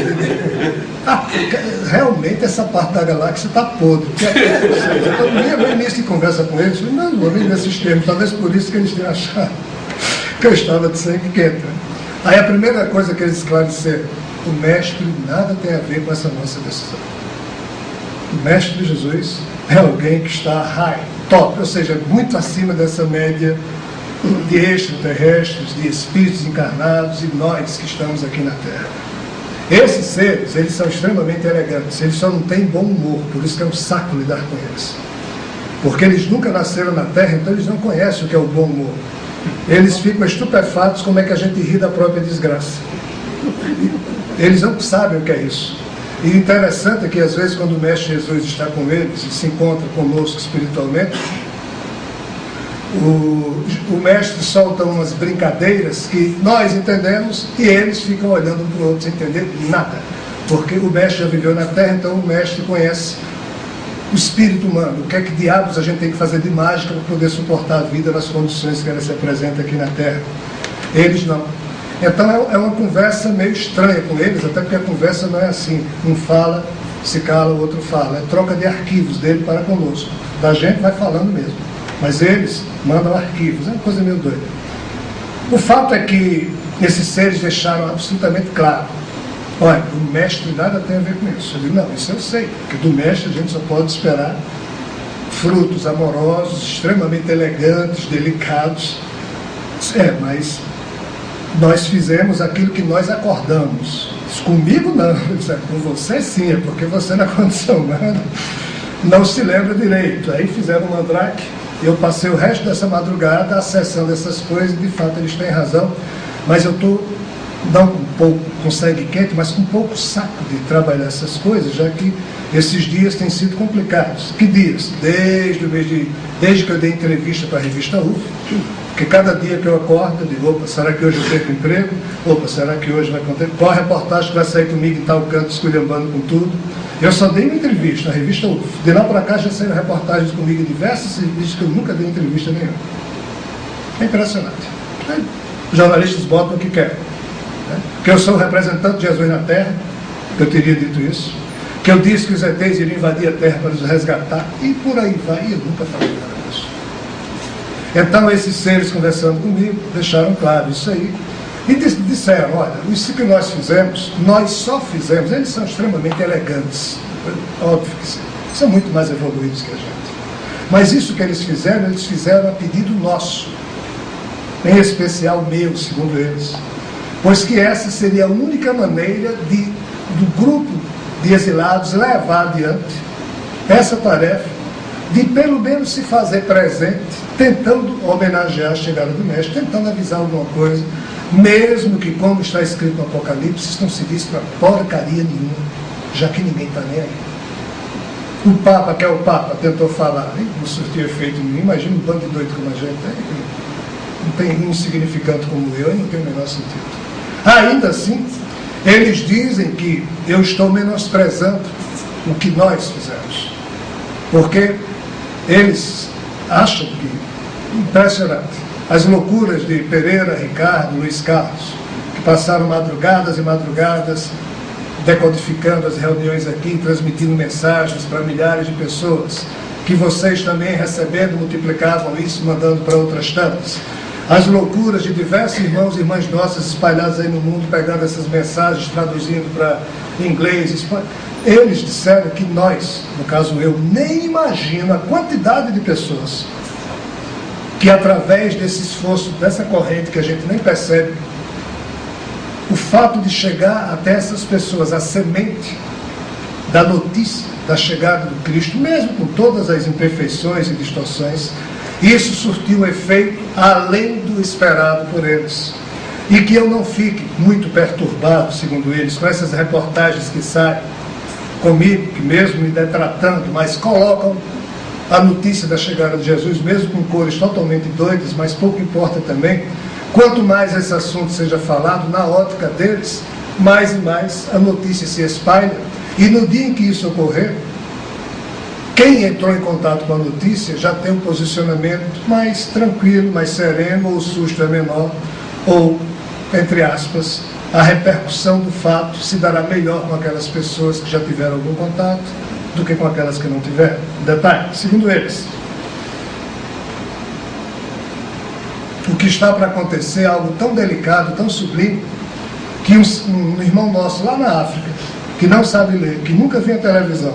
realmente essa parte da galáxia está podre. Então, no início de conversa com eles, eu não vou nem nesses termos, talvez por isso que eles tenham achado que eu estava de sangue quente. Aí a primeira coisa que eles esclareceram, o mestre nada tem a ver com essa nossa decisão. O mestre Jesus é alguém que está high, top, ou seja, muito acima dessa média de extraterrestres, de espíritos encarnados e nós que estamos aqui na Terra. Esses seres, eles são extremamente elegantes, eles só não têm bom humor, por isso que é um saco lidar com eles. porque eles nunca nasceram na Terra, então eles não conhecem o que é o bom humor. Eles ficam estupefatos como é que a gente ri da própria desgraça. Eles não sabem o que é isso. E o interessante é que às vezes quando o Mestre Jesus está com eles e se encontra conosco espiritualmente, o Mestre solta umas brincadeiras que nós entendemos e eles ficam olhando um para o outro sem entender nada. Porque o Mestre já viveu na Terra, então o Mestre conhece o espírito humano, o que é que diabos a gente tem que fazer de mágica para poder suportar a vida nas condições que ela se apresenta aqui na Terra. Eles não. Então é uma conversa meio estranha com eles, até porque a conversa não é assim, um fala, se cala, o outro fala, é troca de arquivos dele para conosco. Da gente vai falando mesmo, mas eles mandam arquivos, é uma coisa meio doida. O fato é que esses seres deixaram absolutamente claro: olha, o Mestre nada tem a ver com isso. Eu digo, não, isso eu sei, porque do Mestre a gente só pode esperar frutos amorosos, extremamente elegantes, delicados. Mas nós fizemos aquilo que nós acordamos. Comigo não, com você sim, é porque você na condição humana não se lembra direito. Aí fizeram um mandrake, eu passei o resto dessa madrugada acessando essas coisas, e de fato eles têm razão, mas eu estou não um pouco com sangue quente, mas com um pouco saco de trabalhar essas coisas, já que esses dias têm sido complicados. Que dias? Desde que eu dei entrevista para a revista UF, porque cada dia que eu acordo, eu digo, opa, será que hoje eu perco emprego? Opa, será que hoje vai acontecer? Qual a reportagem que vai sair comigo em tal canto, esculhambando com tudo? Eu só dei uma entrevista na revista UF. De lá para cá já saíram reportagens comigo em diversos serviços que eu nunca dei entrevista nenhuma. É impressionante. Os jornalistas botam o que querem. Que eu sou o representante de Jesus na Terra, que eu teria dito isso, que eu disse que os ETs iriam invadir a Terra para nos resgatar, e por aí vai, e eu nunca falei nada disso. Então esses seres conversando comigo, deixaram claro isso aí, e disseram, olha, isso que nós fizemos, nós só fizemos, eles são extremamente elegantes, óbvio que sim, são muito mais evoluídos que a gente, mas isso que eles fizeram a pedido nosso, em especial meu, segundo eles, pois que essa seria a única maneira do grupo de exilados levar adiante essa tarefa de pelo menos se fazer presente, tentando homenagear a chegada do Mestre, tentando avisar alguma coisa, mesmo que, como está escrito no Apocalipse, isso não se diz para porcaria nenhuma, já que ninguém está nem aí. O Papa, que é o Papa, tentou falar, não surtiu efeito nenhum. Imagina um bando de doido como a gente, não tem insignificante como eu, e não tem o menor sentido. Ainda assim, eles dizem que eu estou menosprezando o que nós fizemos, porque eles acham que, impressionante, as loucuras de Pereira, Ricardo, Luiz Carlos, que passaram madrugadas e madrugadas decodificando as reuniões aqui, transmitindo mensagens para milhares de pessoas, que vocês também recebendo multiplicavam isso, mandando para outras tantas. As loucuras de diversos irmãos e irmãs nossas espalhados aí no mundo, pegando essas mensagens, traduzindo para inglês, espanhol. Eles disseram que nós, no caso eu, nem imagino a quantidade de pessoas que através desse esforço, dessa corrente que a gente nem percebe, o fato de chegar até essas pessoas, a semente da notícia da chegada do Cristo, mesmo com todas as imperfeições e distorções, isso surtiu um efeito além do esperado por eles. E que eu não fique muito perturbado, segundo eles, com essas reportagens que saem comigo, que mesmo me detratando, mas colocam a notícia da chegada de Jesus, mesmo com cores totalmente doidas, mas pouco importa também. Quanto mais esse assunto seja falado, na ótica deles, mais e mais a notícia se espalha. E no dia em que isso ocorrer, quem entrou em contato com a notícia já tem um posicionamento mais tranquilo, mais sereno, ou o susto é menor, ou, entre aspas, a repercussão do fato se dará melhor com aquelas pessoas que já tiveram algum contato do que com aquelas que não tiveram. Detalhe, segundo eles, o que está para acontecer é algo tão delicado, tão sublime, que um irmão nosso lá na África, que não sabe ler, que nunca viu a televisão,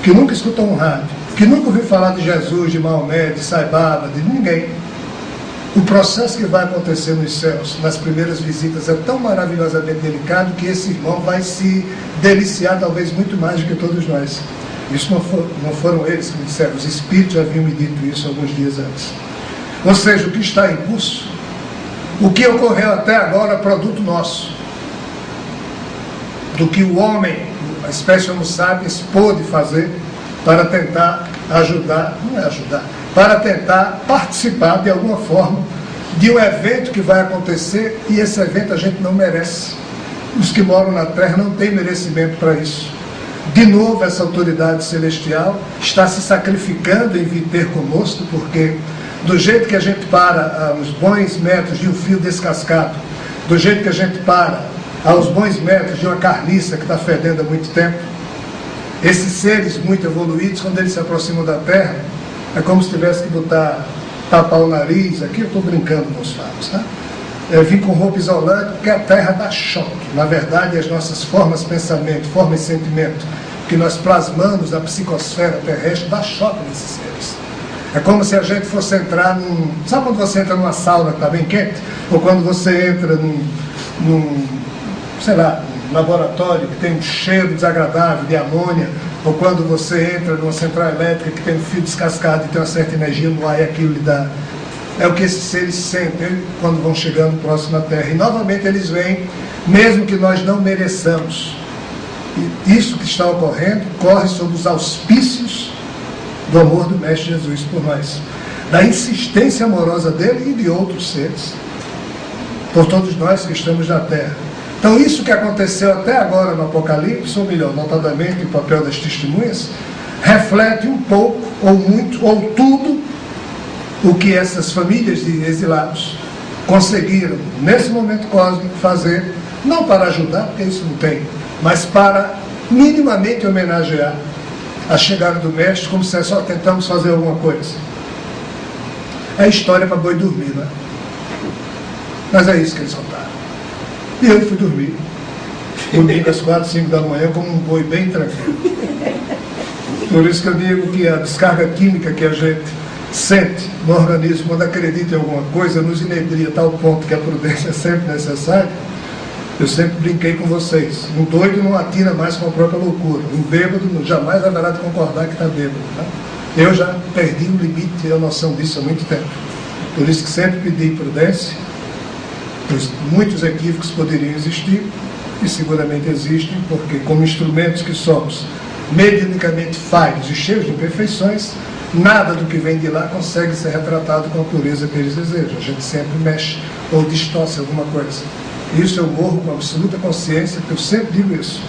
que nunca escutou um rádio, que nunca ouviu falar de Jesus, de Maomé, de Sai Baba, de ninguém, o processo que vai acontecer nos céus, nas primeiras visitas, é tão maravilhosamente delicado que esse irmão vai se deliciar talvez muito mais do que todos nós. Isso não foram eles que me disseram, os espíritos haviam me dito isso alguns dias antes. Ou seja, o que está em curso, o que ocorreu até agora é produto nosso, do que o homem, a espécie Homo sapiens, pôde fazer para tentar ajudar, não é ajudar, para tentar participar de alguma forma de um evento que vai acontecer, e esse evento a gente não merece. Os que moram na Terra não têm merecimento para isso. De novo, essa autoridade celestial está se sacrificando em vir ter conosco, porque do jeito que a gente para aos bons metros de um fio descascado, do jeito que a gente para aos bons metros de uma carniça que está fedendo há muito tempo, esses seres muito evoluídos, quando eles se aproximam da Terra, é como se tivesse que tapar o nariz. Aqui eu estou brincando com os fatos, tá? Vim com roupa isolante, porque a Terra dá choque. Na verdade, as nossas formas de pensamento, formas de sentimento, que nós plasmamos na psicosfera terrestre, dá choque nesses seres. É como se a gente fosse entrar num... Sabe quando você entra numa sauna que está bem quente? Ou quando você entra num laboratório que tem um cheiro desagradável de amônia, ou quando você entra numa central elétrica que tem um fio descascado e tem uma certa energia no ar, e aquilo lhe dá... É o que esses seres sentem quando vão chegando próximo à Terra. E novamente eles vêm, mesmo que nós não mereçamos. E isso que está ocorrendo corre sob os auspícios do amor do Mestre Jesus por nós, da insistência amorosa dele e de outros seres, por todos nós que estamos na Terra. Então isso que aconteceu até agora no Apocalipse, ou melhor, notadamente o papel das testemunhas, reflete um pouco, ou muito, ou tudo, o que essas famílias de exilados conseguiram, nesse momento cósmico, fazer, não para ajudar, porque isso não tem, mas para minimamente homenagear a chegada do Mestre, como se só tentamos fazer alguma coisa. É história para boi dormir, não é? Mas é isso que eles contaram. E eu fui dormir, domingo às 4, 5 da manhã, como um boi bem tranquilo. Por isso que eu digo que a descarga química que a gente sente no organismo quando acredita em alguma coisa nos inebria a tal ponto que a prudência é sempre necessária. Eu sempre brinquei com vocês, um doido não atina mais com a própria loucura, um bêbado jamais haverá de concordar que está bêbado, tá? Eu já perdi o limite e a noção disso há muito tempo, por isso que sempre pedi prudência, pois muitos equívocos poderiam existir e seguramente existem, porque como instrumentos que somos medianicamente falhos e cheios de imperfeições, nada do que vem de lá consegue ser retratado com a pureza que eles desejam. A gente sempre mexe ou distorce alguma coisa. Isso eu morro com absoluta consciência, porque eu sempre digo isso.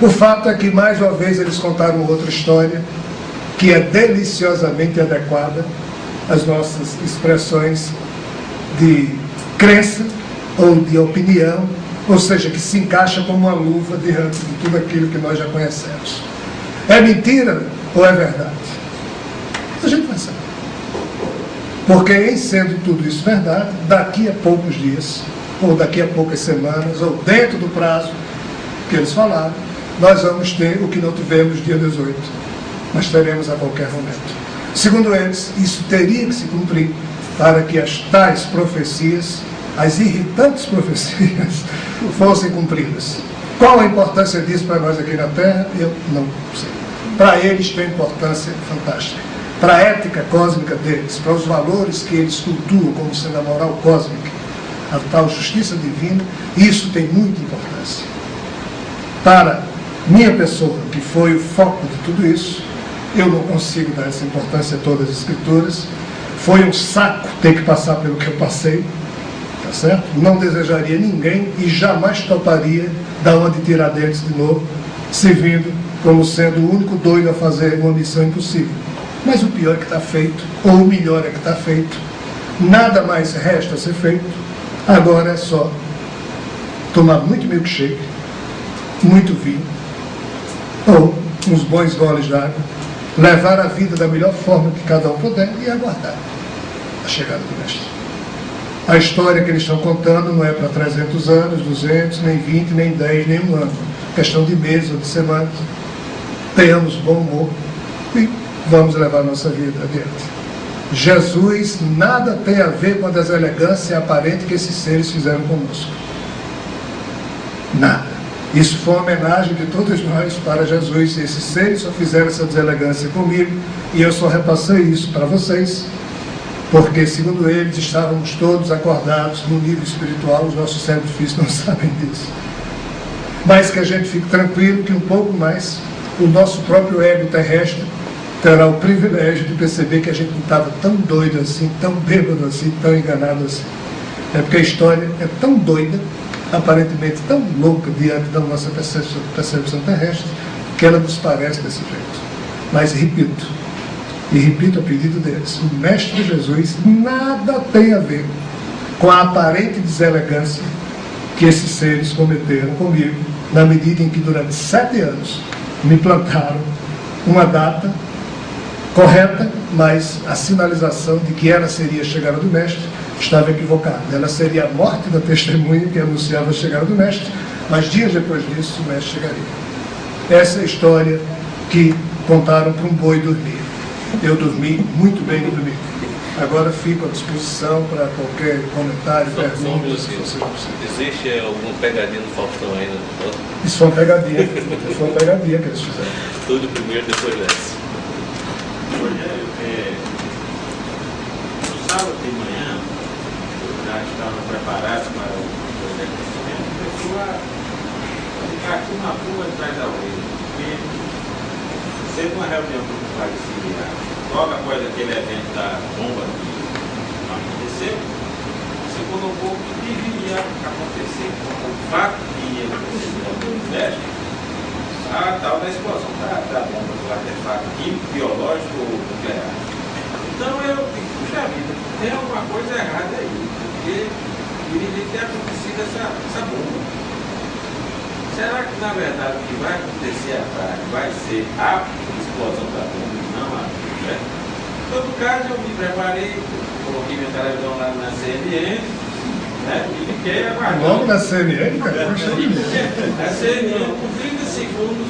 O fato é que, mais uma vez, eles contaram outra história que é deliciosamente adequada às nossas expressões de crença ou de opinião, ou seja, que se encaixa como uma luva diante de tudo aquilo que nós já conhecemos. É mentira ou é verdade? A gente vai saber. Porque, em sendo tudo isso verdade, daqui a poucos dias, ou daqui a poucas semanas, ou dentro do prazo que eles falaram, nós vamos ter o que não tivemos dia 18, mas teremos a qualquer momento. Segundo eles, isso teria que se cumprir para que as tais profecias, as irritantes profecias, fossem cumpridas. Qual a importância disso para nós aqui na Terra? Eu não sei. Para eles tem importância fantástica. Para a ética cósmica deles, para os valores que eles cultuam como sendo a moral cósmica, a tal justiça divina, isso tem muita importância. Para minha pessoa, que foi o foco de tudo isso, eu não consigo dar essa importância a todas as escrituras. Foi um saco ter que passar pelo que eu passei, tá certo? Não desejaria ninguém e jamais toparia da onde tirar deles de novo, se vindo como sendo o único doido a fazer uma missão impossível. Mas o pior é que está feito, ou o melhor é que está feito. Nada mais resta a ser feito. Agora é só tomar muito milkshake, muito vinho, ou uns bons goles d'água, levar a vida da melhor forma que cada um puder e aguardar a chegada do Mestre. A história que eles estão contando não é para 300 anos, 200, nem 20, nem 10, nem um ano. Questão de meses ou de semanas. Tenhamos bom humor e vamos levar a nossa vida adiante. Jesus nada tem a ver com a deselegância aparente que esses seres fizeram conosco. Nada. Isso foi uma homenagem de todos nós para Jesus. Esses seres só fizeram essa deselegância comigo e eu só repassei isso para vocês, porque, segundo eles, estávamos todos acordados no nível espiritual. Os nossos cérebros físicos não sabem disso. Mas que a gente fique tranquilo que um pouco mais o nosso próprio ego terrestre terá o privilégio de perceber que a gente não estava tão doido assim, tão bêbado assim, tão enganado assim. É porque a história é tão doida, aparentemente tão louca diante da nossa percepção terrestre, que ela nos parece desse jeito. Mas repito a pedido deles, o Mestre Jesus nada tem a ver com a aparente deselegância que esses seres cometeram comigo, na medida em que durante 7 anos me plantaram uma data correta, mas a sinalização de que ela seria a chegada do Mestre estava equivocada. Ela seria a morte da testemunha que anunciava a chegada do Mestre, mas dias depois disso o Mestre chegaria. Essa é a história que contaram para um boi dormir. Eu dormi muito bem no domingo. Agora fico à disposição para qualquer comentário, pergunta. Existe alguma pegadinha no Faustão ainda? Isso foi uma pegadinha. Isso foi uma pegadinha que eles fizeram. Tudo primeiro, depois dessa. Rogério, no sábado de manhã, já estavam preparados para o acontecimento, começou a ficar aqui uma rua atrás da outra. Porque sempre uma reunião com o Pai de Siriá, logo após aquele evento da bomba que aconteceu, se colocou o que deveria acontecer com o fato que ia acontecer no México, a tal da explosão da bomba, do artefato químico, biológico ou nuclear. Então eu digo, puxa vida, tem alguma coisa errada aí, porque deveria ter acontecido essa bomba. Será que na verdade o que vai acontecer à tarde vai ser a explosão da bomba e não a, né? Em todo caso eu me preparei, coloquei minha televisão lá na CNN, né? E fiquei aguardando. Logo na CNN, cara? A CNN, com 30 segundos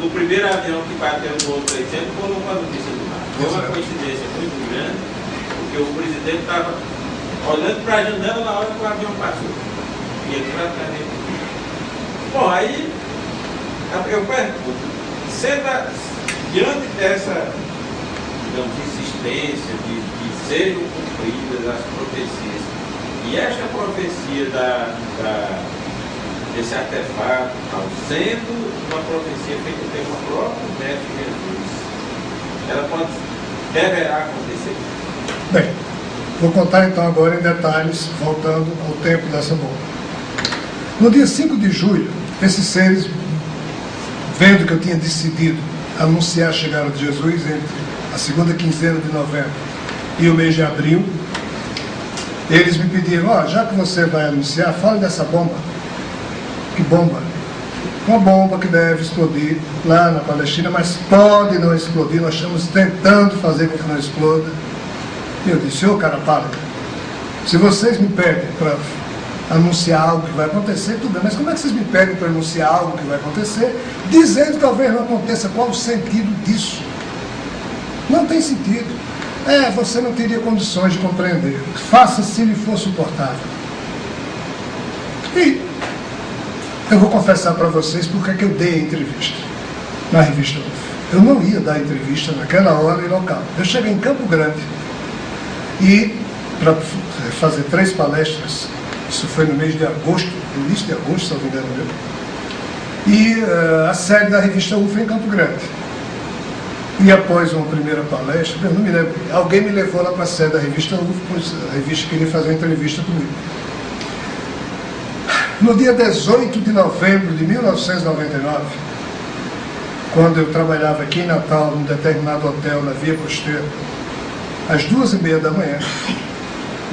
do primeiro avião que bateu no outro 300, colocou a notícia do mar. Foi uma coincidência muito grande, porque o presidente estava olhando para a janela na hora que o avião passou. E ele praticamente. Bom, aí eu pergunto, diante dessa, digamos, insistência de que sejam cumpridas as profecias, e esta profecia desse artefato, sendo uma profecia feita pelo próprio Mestre Jesus, ela deverá acontecer? Bem, vou contar então agora em detalhes, voltando ao tempo dessa bomba. No dia 5 de julho, esses seres, vendo que eu tinha decidido anunciar a chegada de Jesus entre a segunda quinzena de novembro e o mês de abril, eles me pediram, já que você vai anunciar, fale dessa bomba. Que bomba? Uma bomba que deve explodir lá na Palestina, mas pode não explodir, nós estamos tentando fazer com que não exploda. E eu disse, cara pálida, se vocês me pedem para anunciar algo que vai acontecer, tudo bem, mas como é que vocês me pedem para anunciar algo que vai acontecer, dizendo que talvez não aconteça? Qual o sentido disso? Não tem sentido. Você não teria condições de compreender. Faça se lhe for suportável. E eu vou confessar para vocês porque é que eu dei a entrevista na revista UF. Eu não ia dar entrevista naquela hora e local. Eu cheguei em Campo Grande e para fazer 3 palestras. Isso foi no mês de agosto, início de agosto, se não me engano mesmo. E a sede da revista UF em Campo Grande. E após uma primeira palestra, eu não me lembro, alguém me levou lá para a sede da revista UF, pois a revista queria fazer uma entrevista comigo. No dia 18 de novembro de 1999, quando eu trabalhava aqui em Natal, num determinado hotel na Via Costeira, às 2h30 da manhã,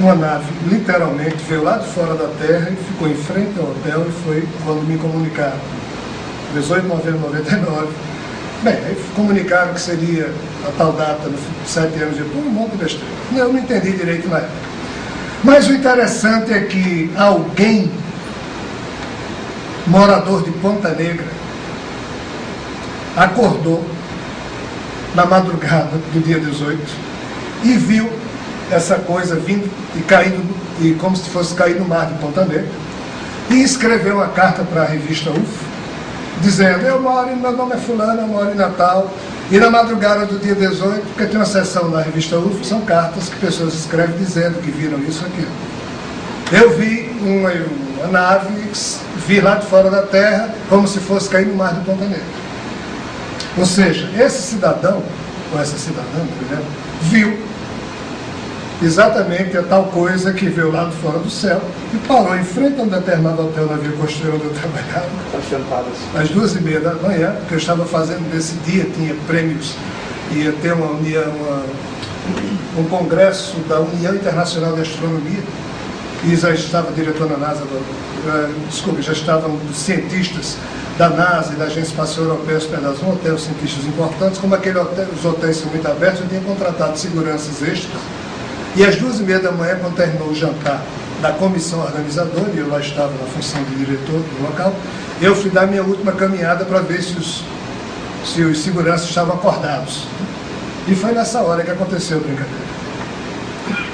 uma nave literalmente veio lá de fora da Terra e ficou em frente ao hotel e foi quando me comunicaram. 18 de novembro de 1999. Bem, aí comunicaram que seria a tal data, 7 anos depois, um monte de besteira. Eu não entendi direito na época. Mas o interessante é que alguém, morador de Ponta Negra, acordou na madrugada do dia 18 e viu essa coisa vindo e caindo, e como se fosse cair no mar de Ponta Negra, e escreveu uma carta para a revista UFO, dizendo: meu nome é fulano, eu moro em Natal, e na madrugada do dia 18, porque tem uma seção na revista UFO, são cartas que pessoas escrevem dizendo que viram isso aqui. Eu vi uma nave vir lá de fora da Terra, como se fosse cair no mar do Ponta Negra. Ou seja, esse cidadão, ou essa cidadã, viu exatamente a tal coisa que veio lá de fora do céu e parou em frente a um determinado hotel na Via Costeira onde eu trabalhava, às 2h30 da manhã, porque eu estava fazendo nesse dia, tinha prêmios, ia ter um congresso da União Internacional de Astronomia, e já estava diretor da NASA, já estavam cientistas da NASA e da Agência Espacial Europeia hospedados no hotel, cientistas importantes. Como os hotéis são muito abertos, eu tinha contratado seguranças extras. E às 2h30 da manhã, quando terminou o jantar da comissão organizadora, e eu lá estava na função de diretor do local, eu fui dar minha última caminhada para ver se os seguranças estavam acordados. E foi nessa hora que aconteceu a brincadeira.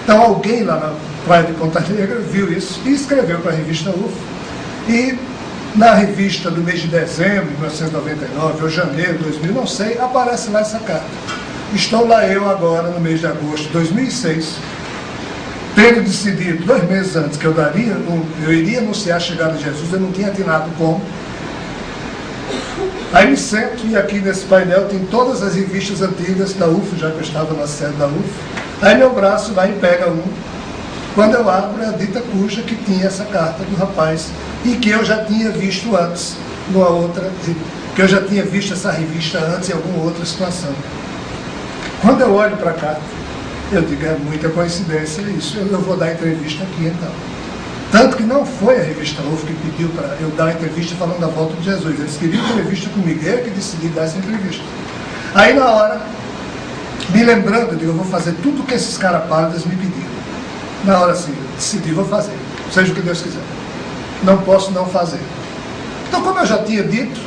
Então alguém lá na praia de Ponta Negra viu isso e escreveu para a revista UFO. E na revista do mês de dezembro de 1999, ou janeiro de 2000, não sei, aparece lá essa carta. Estou lá eu agora, no mês de agosto de 2006, tendo decidido 2 meses antes que eu iria anunciar a chegada de Jesus, eu não tinha atinado como. Aí me sento e aqui nesse painel tem todas as revistas antigas da UFO, já que eu estava na sede da UFO. Aí meu braço vai e pega um. Quando eu abro, é a dita cuja que tinha essa carta do rapaz e que eu já tinha visto antes, numa outra, que eu já tinha visto essa revista antes em alguma outra situação. Quando eu olho para a carta, eu digo: é muita coincidência isso, eu vou dar entrevista aqui então. Tanto que não foi a revista UFO que pediu para eu dar a entrevista falando da volta de Jesus. Eles queriam entrevista comigo, eu que decidi dar essa entrevista. Aí na hora, me lembrando, eu digo: eu vou fazer tudo o que esses caras pálidos me pediram. Na hora assim, eu decidi, vou fazer, seja o que Deus quiser. Não posso não fazer. Então, como eu já tinha dito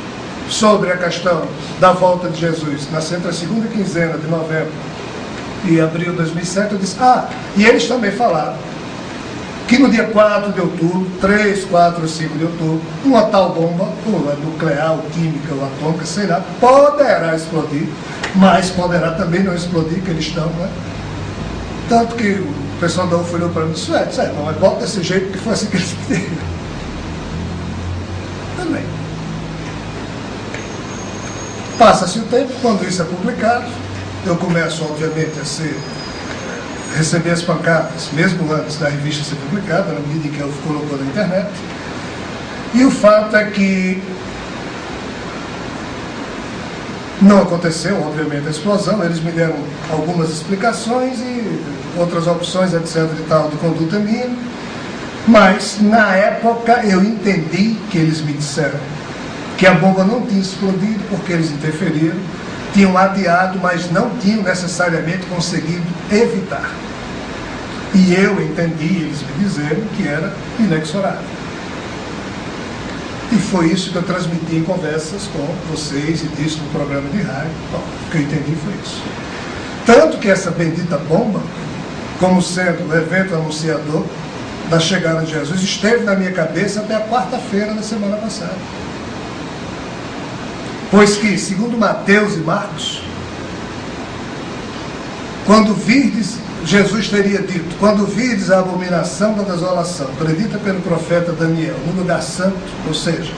sobre a questão da volta de Jesus, nasceu entre a segunda quinzena de novembro e abril de 2007, eu disse: e eles também falaram que no dia 4 de outubro, 3, 4 ou 5 de outubro, uma tal bomba, ou nuclear, ou química, ou atômica, sei lá, poderá explodir, mas poderá também não explodir, que eles estão, né? Tanto que o pessoal da UFO olhou para mim e disse: mas bota desse jeito, que foi assim que eles pediram. Também. Passa-se o tempo, quando isso é publicado, eu começo, obviamente, a receber as pancadas, mesmo antes da revista ser publicada, na medida em que ela colocou na internet. E o fato é que não aconteceu, obviamente, a explosão. Eles me deram algumas explicações e outras opções, etc. e tal, de conduta minha. Mas, na época, eu entendi que eles me disseram que a bomba não tinha explodido porque eles interferiram, tinham adiado, mas não tinham necessariamente conseguido evitar. E eu entendi eles me dizerem que era inexorável. E foi isso que eu transmiti em conversas com vocês e disse no programa de rádio. Bom, o que eu entendi foi isso. Tanto que essa bendita bomba, como sendo o evento anunciador da chegada de Jesus, esteve na minha cabeça até a quarta-feira da semana passada. Pois que, segundo Mateus e Marcos, quando virdes, Jesus teria dito: quando virdes a abominação da desolação, predita pelo profeta Daniel, no lugar santo, ou seja,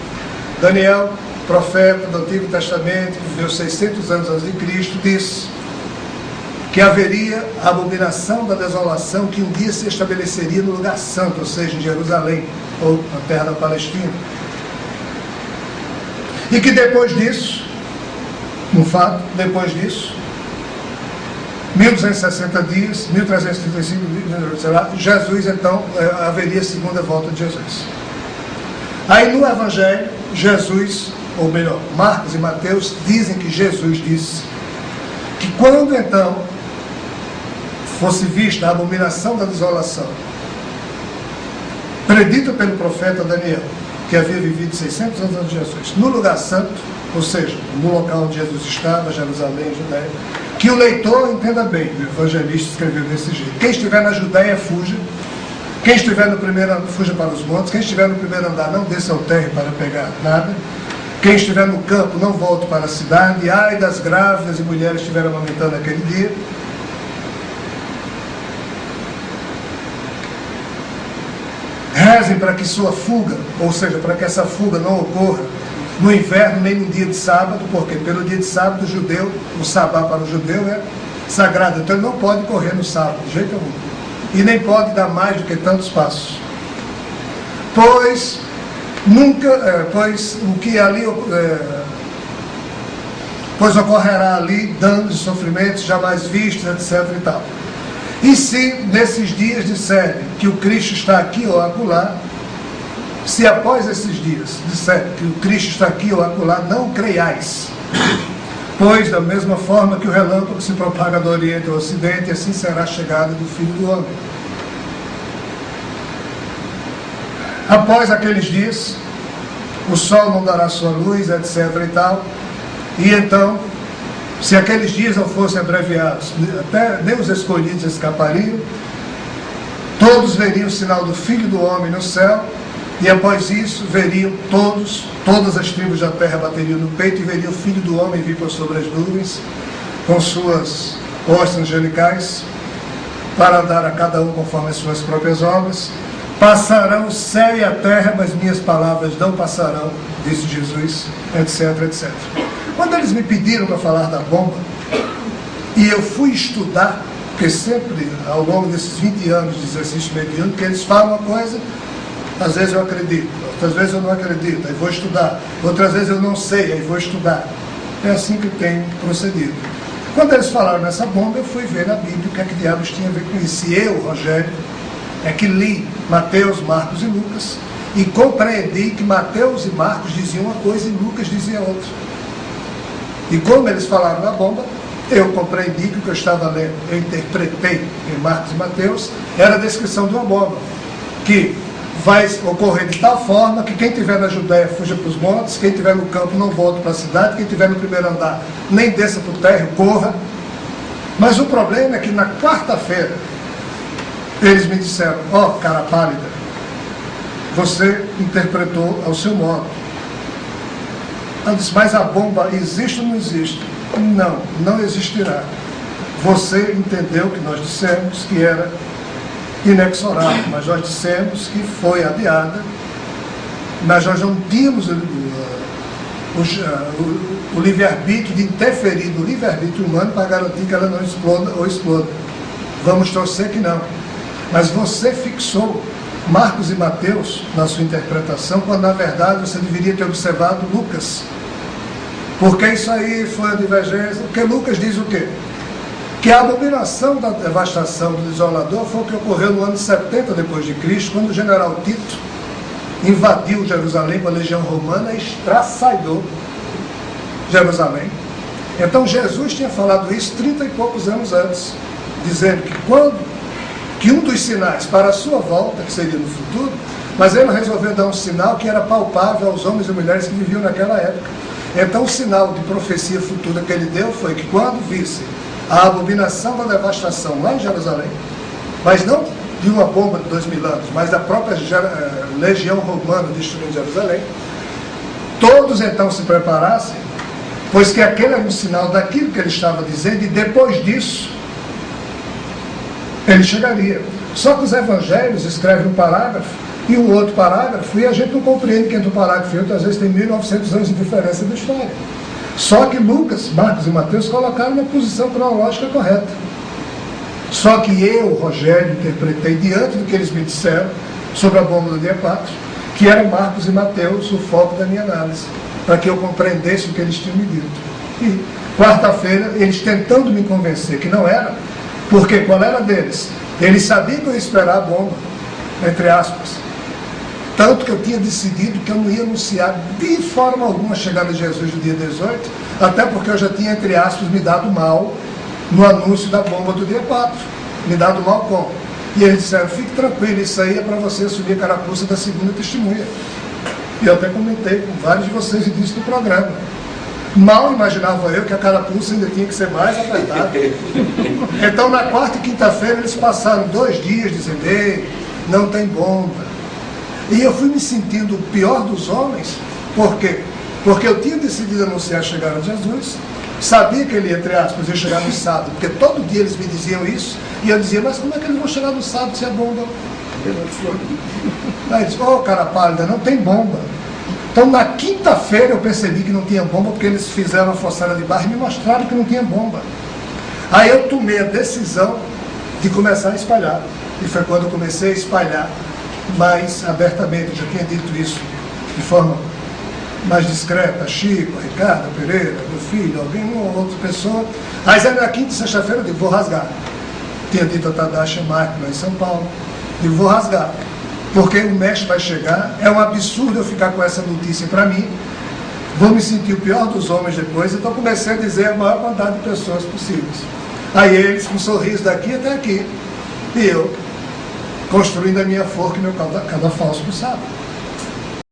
Daniel, profeta do Antigo Testamento, que viveu 600 anos antes de Cristo, disse que haveria a abominação da desolação que um dia se estabeleceria no lugar santo, ou seja, em Jerusalém, ou na terra da Palestina. E que depois disso, no fato, depois disso, 1260 dias, 1335 dias, sei lá, Jesus, então, haveria a segunda volta de Jesus. Aí no Evangelho, Jesus, ou melhor, Marcos e Mateus, dizem que Jesus disse que quando então fosse vista a abominação da desolação, predita pelo profeta Daniel, que havia vivido 600 anos antes de Jesus, no lugar santo, ou seja, no local onde Jesus estava, Jerusalém, Judéia, que o leitor entenda bem, o evangelista escreveu desse jeito: quem estiver na Judéia, fuja, Quem estiver no primeiro andar, fuja para os montes. Quem estiver no primeiro andar, não desça ao térreo para pegar nada. Quem estiver no campo, não volte para a cidade. Ai das grávidas e mulheres que estiveram amamentando aquele dia. Rezem para que sua fuga, ou seja, para que essa fuga não ocorra no inverno nem no dia de sábado, porque pelo dia de sábado o judeu, o sabá para o judeu é sagrado, então ele não pode correr no sábado, de jeito algum. E nem pode dar mais do que tantos passos. Pois o que ali pois ocorrerá ali danos e sofrimentos jamais vistos, etc. e tal. E se nesses dias disserem que o Cristo está aqui ou acolá, se após esses dias disserem que o Cristo está aqui ou acolá, não creiais. Pois da mesma forma que o relâmpago se propaga do Oriente ao Ocidente, assim será a chegada do Filho do Homem. Após aqueles dias, o sol não dará sua luz, etc. e tal. E então, se aqueles dias não fossem abreviados, até nem os escolhidos escapariam, todos veriam o sinal do Filho do Homem no céu, e após isso veriam todas as tribos da terra bateriam no peito e veriam o Filho do Homem vir por sobre as nuvens, com suas hostes angelicais, para dar a cada um conforme as suas próprias obras. Passarão o céu e a terra, mas minhas palavras não passarão, disse Jesus, etc, etc. Quando eles me pediram para falar da bomba, e eu fui estudar, porque sempre, ao longo desses 20 anos de exercício mediúnico, que eles falam uma coisa, às vezes eu acredito, outras vezes eu não acredito, aí vou estudar, outras vezes eu não sei, aí vou estudar. É assim que tenho procedido. Quando eles falaram nessa bomba, eu fui ver na Bíblia o que é que diabos tinha a ver com isso. E eu, Rogério, é que li Mateus, Marcos e Lucas, e compreendi que Mateus e Marcos diziam uma coisa e Lucas dizia outra. E como eles falaram na bomba, eu compreendi que o que eu estava lendo, eu interpretei em Marcos e Mateus, era a descrição de uma bomba, que vai ocorrer de tal forma que quem estiver na Judéia fuja para os montes, quem estiver no campo não volte para a cidade, quem estiver no primeiro andar nem desça para o térreo, corra. Mas o problema é que na quarta-feira, eles me disseram, ó, cara pálida, você interpretou ao seu modo. Eu disse, mas a bomba existe ou não existe? Não, não existirá. Você entendeu que nós dissemos que era inexorável, mas nós dissemos que foi adiada, mas nós não tínhamos o livre-arbítrio de interferir no livre-arbítrio humano para garantir que ela não exploda ou exploda. Vamos torcer que não. Mas você fixou Marcos e Mateus na sua interpretação, quando na verdade você deveria ter observado Lucas. Porque isso aí foi a divergência. Porque Lucas diz o quê? Que a abominação da devastação do Desolador foi o que ocorreu no ano 70 depois de Cristo, quando o general Tito invadiu Jerusalém com a legião romana e estraçalhou Jerusalém. Então Jesus tinha falado isso 30 e poucos anos antes, dizendo que um dos sinais para a sua volta, que seria no futuro, mas ele resolveu dar um sinal que era palpável aos homens e mulheres que viviam naquela época. Então o sinal de profecia futura que ele deu foi que quando vissem a abominação da devastação lá em Jerusalém, mas não de uma bomba de 2000 anos, mas da própria legião romana destruindo Jerusalém, todos então se preparassem, pois que aquele era um sinal daquilo que ele estava dizendo, e depois disso ele chegaria. Só que os evangelhos escrevem um parágrafo e um outro parágrafo, e a gente não compreende que entre um parágrafo e outro, às vezes tem 1900 anos de diferença da história. Só que Lucas, Marcos e Mateus colocaram na posição cronológica correta. Só que eu, Rogério, interpretei diante do que eles me disseram sobre a bomba do dia 4, que eram Marcos e Mateus o foco da minha análise, para que eu compreendesse o que eles tinham me dito. E quarta-feira, eles tentando me convencer que não era, porque qual era deles? Eles sabiam que eu ia esperar a bomba, entre aspas. Tanto que eu tinha decidido que eu não ia anunciar de forma alguma a chegada de Jesus no dia 18, até porque eu já tinha, entre aspas, me dado mal no anúncio da bomba do dia 4. Me dado mal como? E eles disseram, fique tranquilo, isso aí é para você assumir a carapuça da segunda testemunha. E eu até comentei com vários de vocês início do programa. Mal imaginava eu que a carapuça ainda tinha que ser mais apertada. Então na quarta e quinta-feira eles passaram 2 dias dizendo, ei, não tem bomba. E eu fui me sentindo o pior dos homens, por quê? Porque eu tinha decidido anunciar a chegada de Jesus, sabia que ele, entre aspas, ia chegar no sábado, porque todo dia eles me diziam isso, e eu dizia, mas como é que eles vão chegar no sábado se a bomba... Aí eles, cara pálida, não tem bomba. Então na quinta-feira eu percebi que não tinha bomba, porque eles fizeram a forçada de barra e me mostraram que não tinha bomba. Aí eu tomei a decisão de começar a espalhar, e foi quando eu comecei a espalhar mais abertamente. Eu já tinha dito isso de forma mais discreta, Chico, Ricardo, Pereira, meu filho, alguém, uma ou outra pessoa. Mas aí na quinta e sexta-feira eu digo, vou rasgar. Tinha dito a Tadashi Marco lá em São Paulo, digo, vou rasgar, porque o mestre vai chegar, é um absurdo eu ficar com essa notícia para mim, vou me sentir o pior dos homens depois, então comecei a dizer a maior quantidade de pessoas possíveis. Aí eles com um sorriso daqui até aqui, e eu construindo a minha forca e meu cadafalso no sábado.